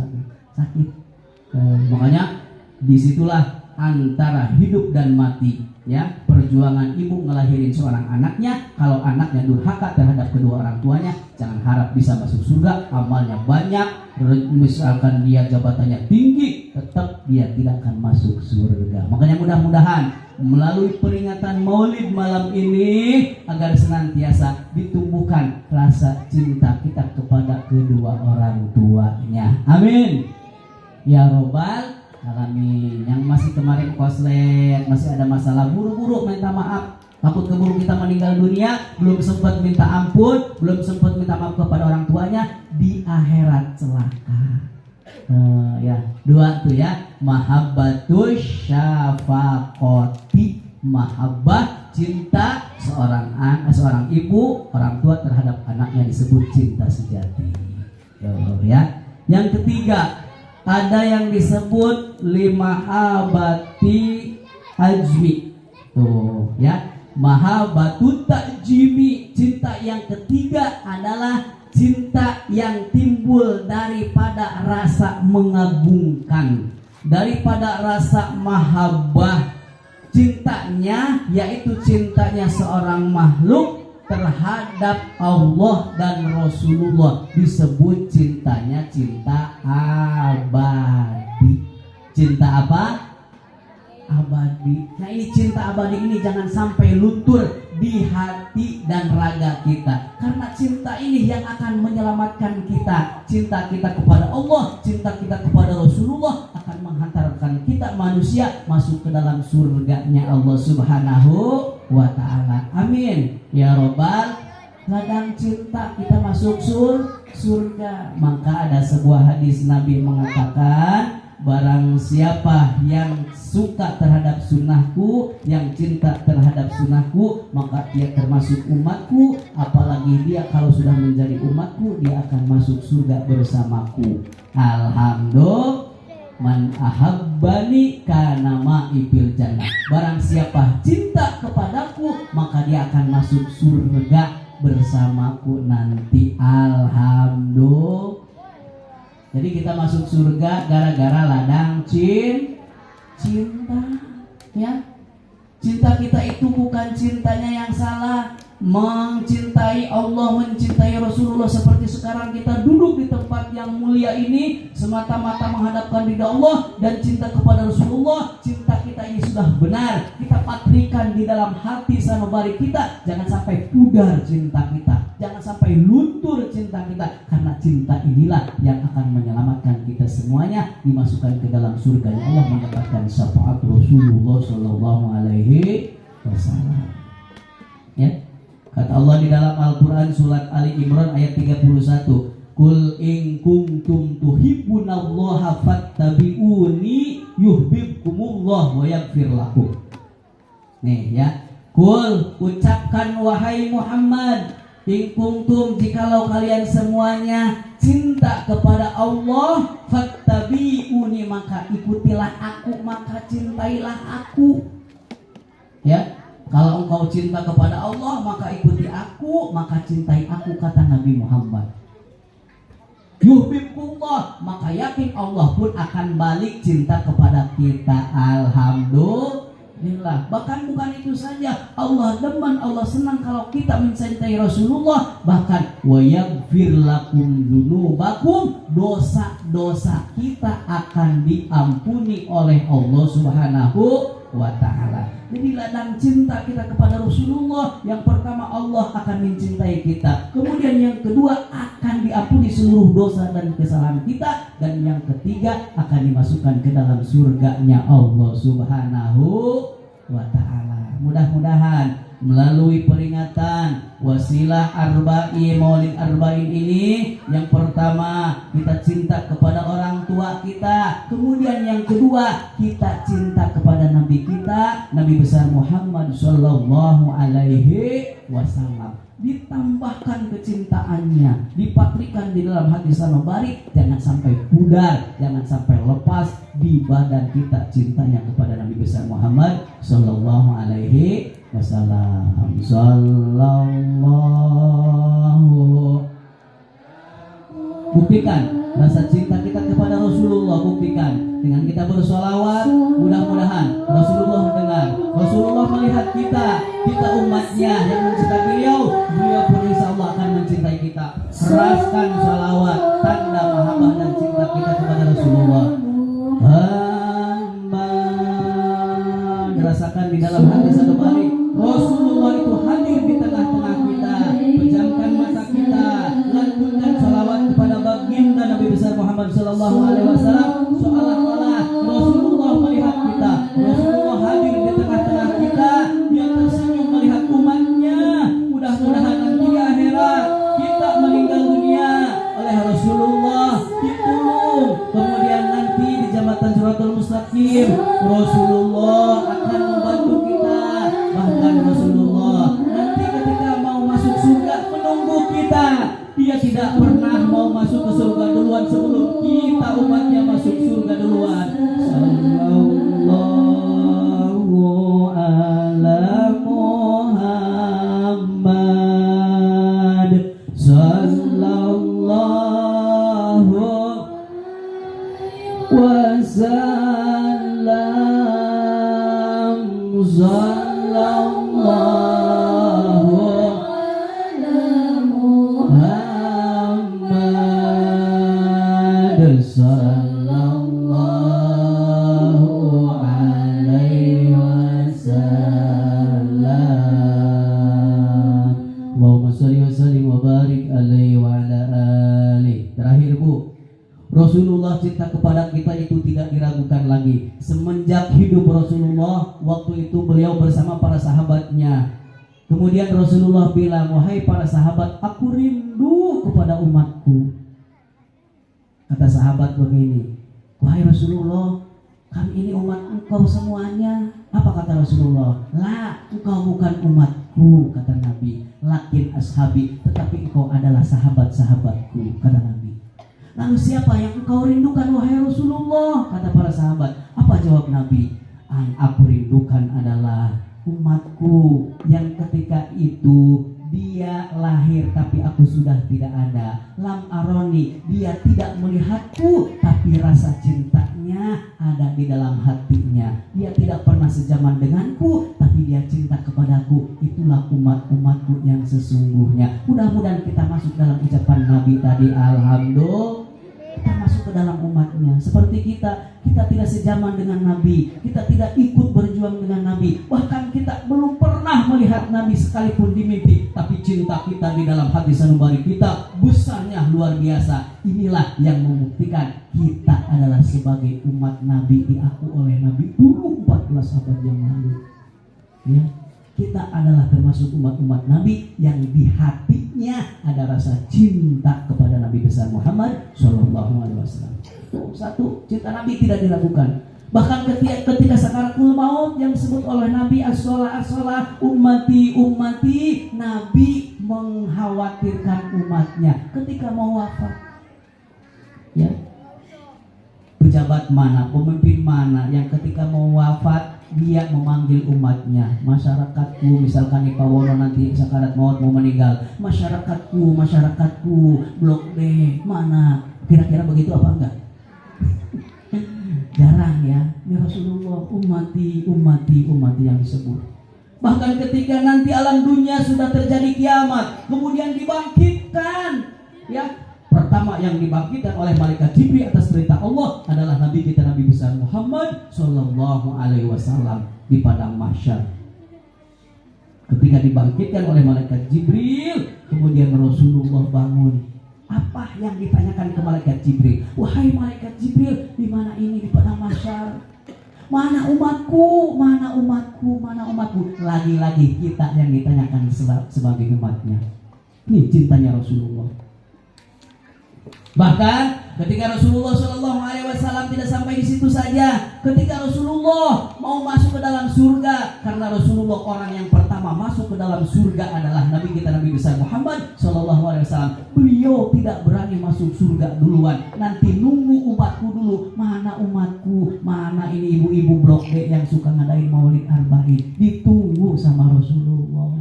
sakit. Makanya disitulah antara hidup dan mati ya, perjuangan ibu ngelahirin seorang anaknya. Kalau anaknya durhaka terhadap kedua orang tuanya, jangan harap bisa masuk surga. Amalnya banyak, misalkan dia jabatannya tinggi, tetap dia tidak akan masuk surga. Makanya mudah-mudahan melalui peringatan Maulid malam ini agar senantiasa ditumbuhkan rasa cinta kita kepada kedua orang tuanya. Amin ya robbal alamin. Yang masih kemarin koslet, masih ada masalah, buru-buru minta maaf, takut keburu kita meninggal dunia, belum sempat minta ampun, belum sempat minta maaf kepada orang tuanya, di akhirat celaka. Ya, dua tuh ya, mahabbatus syafaqati, mahabbah cinta seorang ibu, orang tua terhadap anaknya disebut cinta sejati. Ya. Yang ketiga, ada yang disebut limahabati ajmi. Tuh ya, mahabbatut ta'jimi. Cinta yang ketiga adalah cinta yang timbul daripada rasa mengagungkan, daripada rasa mahabbah. Cintanya yaitu cintanya seorang makhluk terhadap Allah dan Rasulullah, disebut cintanya cinta abadi. Cinta apa? Abadi. Nah, ini cinta abadi ini jangan sampai luntur di hati dan raga kita, karena cinta ini yang akan menyelamatkan kita. Cinta kita kepada Allah, cinta kita kepada Rasulullah akan menghantarkan kita manusia masuk ke dalam surganya Allah Subhanahu wa ta'ala. Amin ya robbal ladang cinta kita masuk surga. Maka ada sebuah hadis Nabi mengatakan, barang siapa yang suka terhadap sunnahku, yang cinta terhadap sunnahku, maka dia termasuk umatku. Apalagi dia kalau sudah menjadi umatku, dia akan masuk surga bersamaku. Alhamdulillah. Man ahabbani kana ma'i fil jannah. Barang siapa cinta kepadaku, maka dia akan masuk surga bersamaku nanti. Alhamdulillah. Jadi kita masuk surga gara-gara ladang cinta, ya. Cinta kita itu bukan cintanya yang salah. Mencintai Allah, mencintai Rasulullah seperti sekarang kita duduk di tempat yang mulia ini semata-mata menghadapkan ridha Allah dan cinta kepada Rasulullah. Cinta kita ini sudah benar, kita patrikan di dalam hati sanubari kita. Jangan sampai pudar cinta kita, jangan sampai luntur cinta kita, karena cinta inilah yang akan menyelamatkan kita semuanya, dimasukkan ke dalam surga Allah, mendapatkan syafaat Rasulullah Shallallahu Alaihi Wasallam. Ya. Kata Allah di dalam Al-Quran surat Ali Imran ayat 31, Kul in kuntum tuhibbunallaha fattabi'uni yuhibbukumullah wa yaghfir lakum. Nih ya, Kul, ucapkan wahai Muhammad, in kuntum, jikalau kalian semuanya cinta kepada Allah, fattabi'uni, maka ikutilah aku, maka cintailah aku. Ya. Kalau engkau cinta kepada Allah, maka ikuti aku, maka cintai aku, kata Nabi Muhammad. Yuhibbukumullah, maka yakin Allah pun akan balik cinta kepada kita. Alhamdulillah. Bahkan bukan itu saja, Allah demen, Allah senang kalau kita mencintai Rasulullah. Bahkan wa yaghfir lakum dzunubakum, dosa-dosa kita akan diampuni oleh Allah Subhanahu wa ta'ala. Jadi ladang cinta kita kepada Rasulullah, yang pertama Allah akan mencintai kita, kemudian yang kedua akan diampuni seluruh dosa dan kesalahan kita, dan yang ketiga akan dimasukkan ke dalam surganya Allah Subhanahu wa ta'ala. Mudah-mudahan melalui peringatan wasilah arba'i maulid arba'in ini, yang pertama kita cinta kepada orang tua kita, kemudian yang kedua kita cinta kepada Nabi kita, Nabi besar Muhammad Sallallahu Alaihi Wasallam. Ditambahkan kecintaannya, dipatrikan di dalam hati sanubari, jangan sampai pudar, jangan sampai lepas di badan kita cintanya kepada Nabi besar Muhammad Sallallahu Alaihi Wasallam. Sallallahu. Buktikan rasa cinta kita kepada Rasulullah, buktikan dengan kita bersholawat. Mudah-mudahan Rasulullah mendengar, Rasulullah melihat kita umatnya yang mencintai beliau pun insya Allah akan mencintai kita. Seraskan sholawat, tanda mahabbah dan cinta kita kepada Rasulullah. Dirasakan di dalam hati satu balik, Rasulullah itu hadir di tengah-tengah kita. Pejamkan mata kita, lantunkan salawat kepada baginda Nabi besar Muhammad Sallallahu Alaihi Wasallam, seolah-olah Rasulullah melihat kita, Rasulullah hadir di tengah-tengah kita. Dia tersenyum melihat umatnya. Mudah-mudahan nanti di akhirat kita meninggal dunia oleh Rasulullah ditolong, kemudian nanti di jambatan Siratul Mustaqim Rasulullah akan membantu kita. Bahkan Rasulullah nanti ketika mau masuk surga menunggu kita. Dia tidak pernah mau masuk ke surga duluan sebelum kita umatnya masuk surga duluan. Sallallahu ala Muhammad sallallahu wasallam. Sallallahu ala Muhammad sallallahu alaihi wasallam. Allahumma sholli wa sallim wa barik alaihi wa ala alihi. Terakhir Bu, Rasulullah cinta kepada kita itu tidak diragukan lagi. Semenjak hidup Rasulullah, waktu itu beliau bersama para sahabatnya, Kemudian Rasulullah bilang, wahai para sahabat, aku rindu kepada umatku. Kata sahabat begini, wahai Rasulullah, kami ini umat engkau semuanya. Apa kata Rasulullah? La, engkau bukan umatku, kata Nabi. Lakin ashabi, tetapi engkau adalah sahabat-sahabatku, kata Nabi. Lalu siapa yang engkau rindukan, wahai Rasulullah? Kata para sahabat. Apa jawab Nabi? Yang aku rindukan adalah umatku yang ketika itu dia lahir tapi aku sudah tidak ada. Lam aroni, dia tidak melihatku tapi rasa cintanya ada di dalam hatinya. Dia tidak pernah sejaman denganku tapi dia cinta kepadaku. Itulah umat-umatku yang sesungguhnya. Mudah-mudahan kita masuk dalam ucapan Nabi tadi, alhamdulillah. Kita masuk ke dalam umatnya. Seperti kita tidak sejaman dengan Nabi, kita tidak ikut berjuang dengan Nabi, bahkan kita belum pernah melihat Nabi sekalipun di mimpi, tapi cinta kita di dalam hati sanubari kita besarnya luar biasa. Inilah yang membuktikan kita adalah sebagai umat Nabi, diaku oleh Nabi dulu 14 abad yang lalu. Ya, kita adalah termasuk umat-umat Nabi yang di hatinya ada rasa cinta kepada Nabi besar Muhammad Sallallahu Alaihi Wasallam. Satu, cinta Nabi tidak diragukan. Bahkan ketika sakaratul maut yang disebut oleh Nabi as-salah ummati ummati, Nabi mengkhawatirkan umatnya ketika mau wafat. Ya, pejabat mana, pemimpin mana yang ketika mau wafat dia memanggil umatnya, masyarakatku, misalkan Pak Wono nanti sakarat maut mau meninggal, masyarakatku, blok D mana, kira-kira begitu apa enggak? Jarang ya Rasulullah, ummati yang disebut. Bahkan ketika nanti alam dunia sudah terjadi kiamat, kemudian dibangkitkan, ya, pertama yang dibangkitkan oleh malaikat Jibril atas perintah Allah adalah Nabi kita, Nabi besar Muhammad Sallallahu Alaihi Wasallam di padang mahsyar. Ketika dibangkitkan oleh malaikat Jibril, kemudian Rasulullah bangun. Apa yang ditanyakan ke malaikat Jibril? Wahai malaikat Jibril, di mana ini di padang mahsyar? Mana umatku? Mana umatku? Mana umatku? Lagi-lagi kita yang ditanyakan sebagai umatnya. Ini cintanya Rasulullah. Bahkan ketika Rasulullah Shallallahu Alaihi Wasallam tidak sampai di situ saja, ketika Rasulullah mau masuk ke dalam surga, karena Rasulullah orang yang pertama masuk ke dalam surga adalah Nabi kita, Nabi besar Muhammad Shallallahu Alaihi Wasallam. Beliau tidak berani masuk surga duluan, nanti nunggu umatku dulu. Mana umatku? Mana ini ibu-ibu blok D yang suka ngadain maulid arba'in? Ditunggu sama Rasulullah.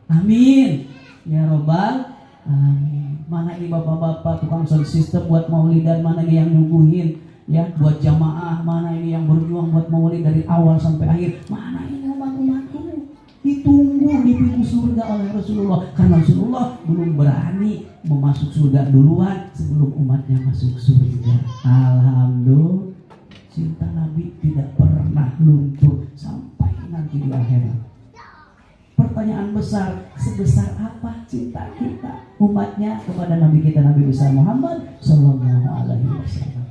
Amin ya robbal alamin. Mana ini bapak-bapak tukang sound system buat maulidan, mana ini yang nungguin ya buat jamaah, mana ini yang berjuang buat maulid dari awal sampai akhir, mana ini umat-umatku? Ditunggu di pintu surga oleh Rasulullah, karena Rasulullah belum berani memasuk surga duluan sebelum umatnya masuk surga. Alhamdulillah, cinta Nabi tidak pernah luntur sampai nanti di akhirat. Pertanyaan besar, sebesar apa cinta kita umatnya kepada Nabi kita, Nabi besar Muhammad Sallallahu Alaihi Wasallam.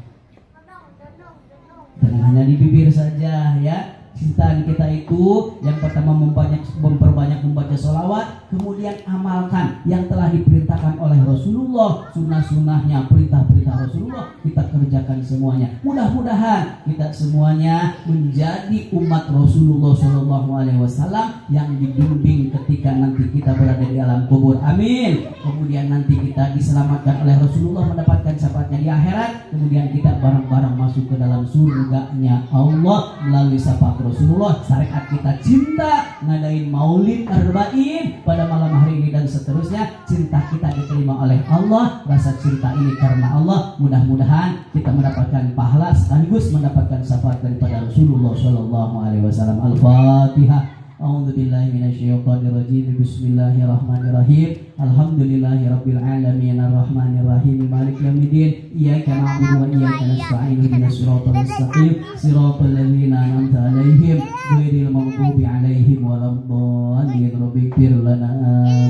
Dan hanya di bibir saja ya. Cintaan kita itu yang pertama memperbanyak membaca sholawat, kemudian amalkan yang telah diperintahkan oleh Rasulullah, sunnah-sunnahnya, perintah-perintah Rasulullah kita kerjakan semuanya. Mudah-mudahan kita semuanya menjadi umat Rasulullah Shallallahu Alaihi Wasallam yang dibimbing ketika nanti kita berada di alam kubur. Amin. Kemudian nanti kita diselamatkan oleh Rasulullah, mendapatkan syafaatnya di akhirat. Kemudian kita bareng-bareng masuk ke dalam surganya Allah melalui syafaat Rasulullah. Syariat kita cinta, ngadain maulid arba'in pada malam hari ini dan seterusnya. Cinta kita diterima oleh Allah. Rasa cinta ini karena Allah. Mudah-mudahan kita mendapatkan pahala sekaligus mendapatkan syafaat daripada Rasulullah Shallallahu Alaihi Wasallam. Al-Fatihah. A'udzubillahi minasyaitonirrajim. Bismillahirrahmanirrahim. Alhamdulillahirabbil alamin arrahmanirrahim maliki yaumiddin. Iyyaka na'budu wa iyyaka nasta'in. Ihdinas siratal mustaqim siratal ladzina an'amta 'alaihim ghairil maghdubi 'alaihim waladdallin. Rabbighfir lana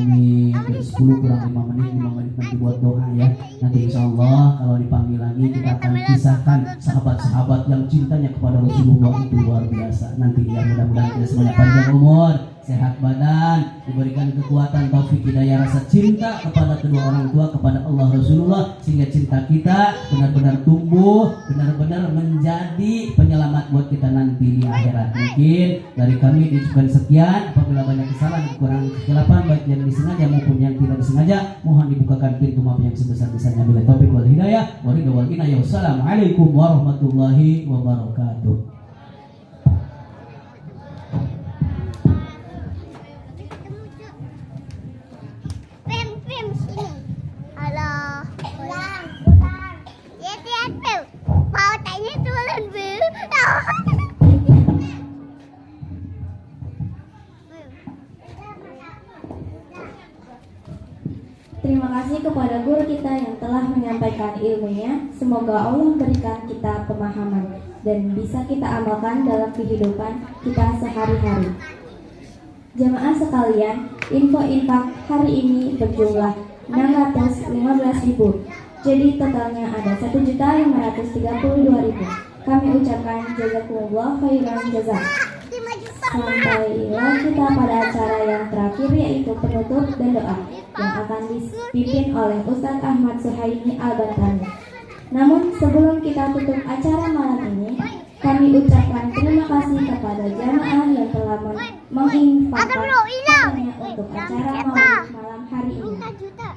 amin. 10 kurang 5 menit nanti buat doa ya. Nanti insyaallah kalau dipanggil lagi kita akan kisahkan sahabat-sahabat yang cintanya kepada Rasulullah itu luar biasa. Nanti ya mudah-mudahan kita semuanya panjang umur, sehat badan, diberikan kekuatan, taufik, hidayah, rasa cinta kepada kedua orang tua, kepada Allah Rasulullah, sehingga cinta kita benar-benar tumbuh, benar-benar menjadi penyelamat buat kita nanti di akhirat. Mungkin dari kami diucapkan sekian. Apabila banyak kesalahan, kekurangan, kesilapan baik yang disengaja maupun yang tidak disengaja, mohon dibukakan pintu maaf yang sebesar-besarnya. Bila taufik wal hidayah wa ridha wal inayah. Wassalamualaikum warahmatullahi wabarakatuh. Terima kasih kepada guru kita yang telah menyampaikan ilmunya. Semoga Allah berikan kita pemahaman dan bisa kita amalkan dalam kehidupan kita sehari-hari. Jamaah sekalian, info infak hari ini berjumlah 615.000. Jadi totalnya ada 1.532.000. Kami ucapkan jazakumullah khairan jazak. Sampailah kita pada acara yang terakhir, yaitu penutup dan doa yang akan dipimpin oleh Ustadz Ahmad Suhaimi Al-Bantani. Namun sebelum kita tutup acara malam ini, kami ucapkan terima kasih kepada jamaah yang telah menginfakkan hartanya untuk acara malam hari ini.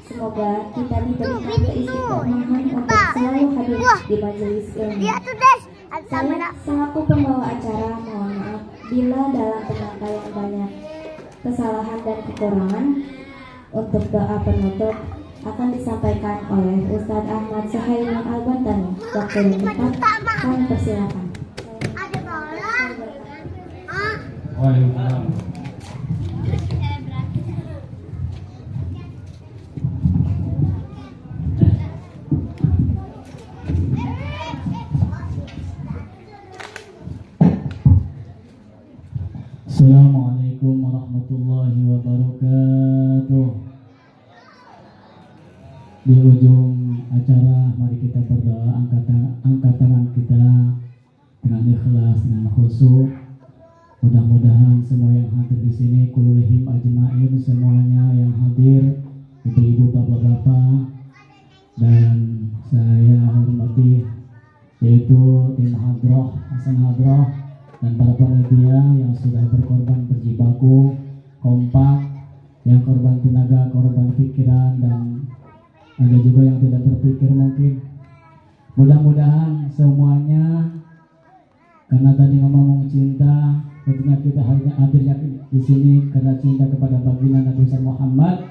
Semoga kita diberikan keistiqomahan untuk selalu hadir di majelis ilmu. Saya selaku pembawa acara mohon maaf bila dalam penyampaian banyak kesalahan dan kekurangan. Untuk doa penutup akan disampaikan oleh Ustadz Ahmad Suhaimi Al-Bantani. Waktu yang tepat kami persilakan. Waalaikumsalam. Assalamualaikum warahmatullahi wabarakatuh. Di ujung acara mari kita berdoa, angkat tangan kita dengan ikhlas, dengan khusyuk. Mudah-mudahan semua yang hadir di sini kululihim ajmain, semuanya yang hadir, ibu-ibu, bapak-bapak, dan saya hormati yaitu tim hadroh, Hasan Hadroh, dan para panitia yang sudah berkorban berjibaku, kompak, yang korban tenaga, korban pikiran, dan ada juga yang tidak berpikir mungkin. Mudah-mudahan semuanya, karena tadi ngomong cinta, tentunya kita hadirnya di sini karena cinta kepada baginda Nabi Muhammad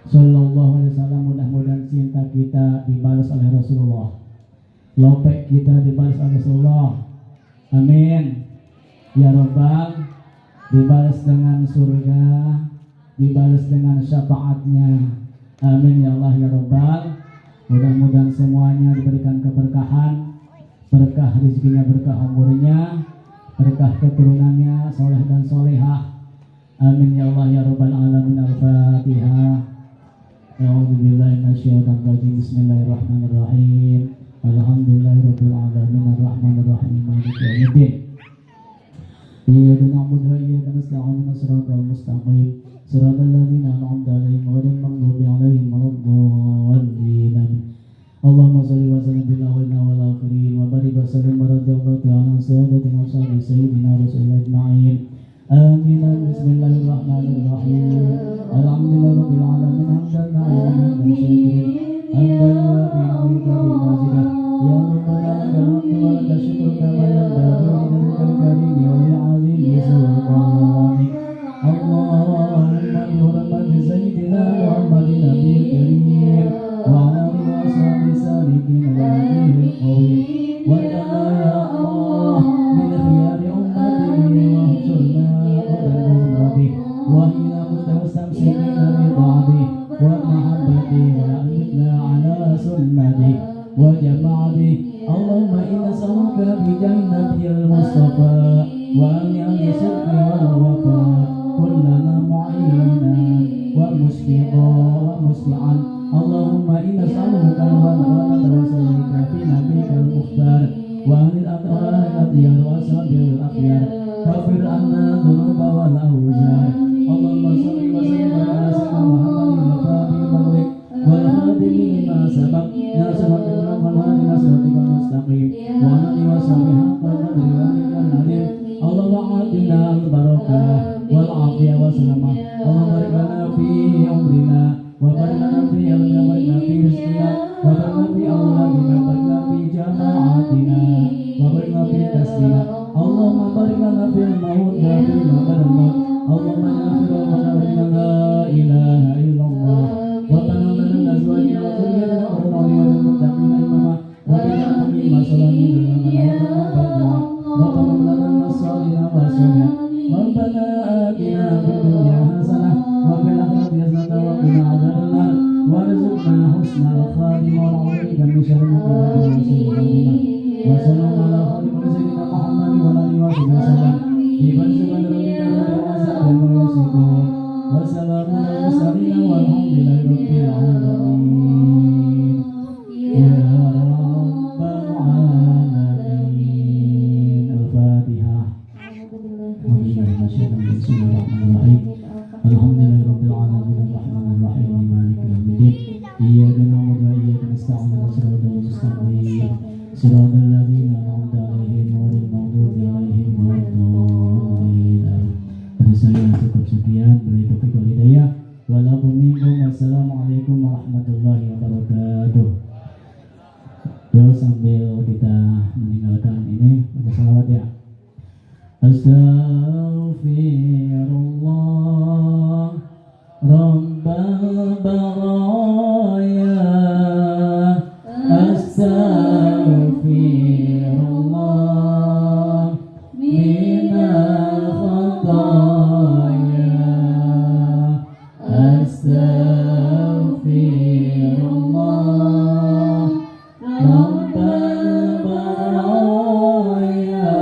Sallallahu Alaihi Wasallam. Mudah-mudahan cinta kita dibalas oleh Rasulullah, lopek kita dibalas oleh Rasulullah. Amin. Ya Rabbal, dibalas dengan surga, dibalas dengan syafaatnya. Amin ya Allah ya Rabbal. Mudah-mudahan semuanya diberikan keberkahan, berkah rezekinya, berkah umurnya, berkah keturunannya, soleh dan solehah. Amin ya Allah ya Rabbal alamin. Al-Fatihah. A'udzubillahi minasyaitonir rajim. Bismillahirrahmanirrahim. Alhamdulillahirabbil alamin arrahmanir rahim maliki yaumiddin. Iyyaka na'budu wa iyyaka nasta'in ihdinas siratal mustaqim siratal ladzina an'amta 'alaihim ghairil maghdubi 'alaihim waladdallin. Allahumma shalli wa sallim bil awwalina wal akhirin wa barik wa sallim wa radiyallahu ta'ala an sayyidatina wa sayyidina rasulina ajma'in. Amin. Bismillahirrahmanirrahim. Alhamdulillahirabbil alamin hamdan na'iman wa syakirin. Ya Rabbana lakal hamdu wa lakal syukru kama yanbaghi li wajhikal karim wa li'azimi sultanik. Allahumma bi hurmati sayyidina Muhammadin nabiyil karim wa ala alihi wa sahbihi salikin wa alihi qawim wa ta'ala ya Allah min khiyari ummatihi wa husna ummatihi wa ila mustamsikina bi ta'atihi wa mahabbatihi wa amitna ala sunnatihi wa jama'atihi. Allahumma inna nas'aluka bi jannatil mustafa wa alihi sidqi wal wafa kullana mu'ina wa musfiqa wa musfi'an. Allahumma inna nas'aluka wa natawassaluka fi nabiyikal mukhtar wa alil athar al-atiyar wa ashabil akhyar واغفر عنا الذنوب والأوزار اللهم صل وسلم على سيدنا محمد الفاتح المغرب والهادي لما سبق ناصر الحق والهادي إلى صراطك المستقيم وعلى آله وصحبه حق قدره ومقداره العظيم اللهم آتنا البركة والعافية والسلامة اللهم بارك لنا في عمرنا وبارك لنا في علمنا وبارك لنا في رزقنا وبارك لنا في أولادنا وبارك لنا في جماعاتنا وبارك لنا في كسبنا اللهم بارك لنا في الموت وفيما بعد الموت اللهم اغفر لنا لا إله إلا الله ربنا لنا من أزواجنا وذريتنا قرة أعين للمتقين إماما وجعلنا مما صلينا ربنا لنا من الصالحين والصالحات ربنا آتنا في الدنيا حسنة وفي الآخرة حسنة وقنا عذاب النار وارزقنا حسن الخاتمة ونعوذ بك من شر ما وصلى الله على خاتم سيدنا محمد وعلى آله وصحبه وسلم سبحان ربك رب العزة عما يصفون وسلام على المرسلين والحمد لله رب العالمين يا رب العالمين. الفاتحة. Bismillahirrahmanirrahim. Alhamdulillahirabbil alamin arrahmanir rahim maliki yaumiddin. Iyyaka na'budu wa iyyaka nasta'in ihdinas mustaqim. Shiratal ladzina an'amta 'alaihim ghairil maghdubi 'alaihim waladdallin. Pada saya cukup sekian, beri taufik wal hidayah. Wassalamualaikum warahmatullahi wabarakatuh. Yuk sambil kita meninggalkan ini baca salawat ya. Astaghfirullah Rabbal baraya. Astaghfirullah minal khataya. Astaghfirullah Rabbal baraya.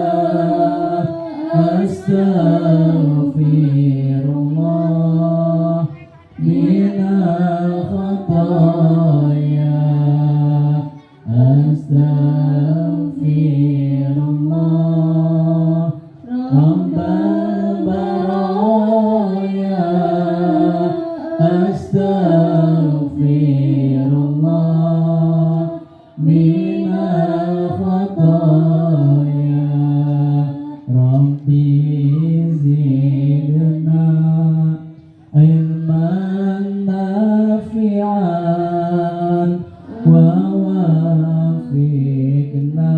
Astaghfirullah minal khataya. Astaghfirullah Rabbal baraya. Astaghfirullah minal khataya. Rabbi zidna ilman nafi'an wa wafiqna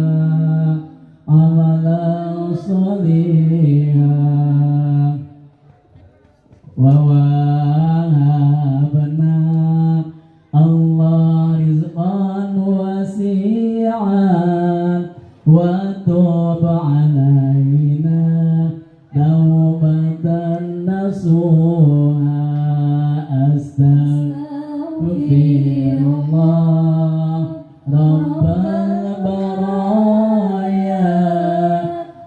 amalan sholihan wa wahabna Allah rizqan wasi'an wa tub alaina taubatan nasuha. Astaghfirullah Rabbal baraya.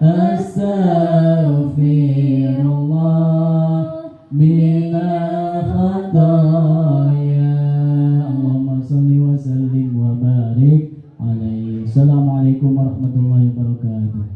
Astaghfirullah minal khataya. Allahumma salli wa sallim wa barik alaihi. Assalamualaikum warahmatullahi wabarakatuh.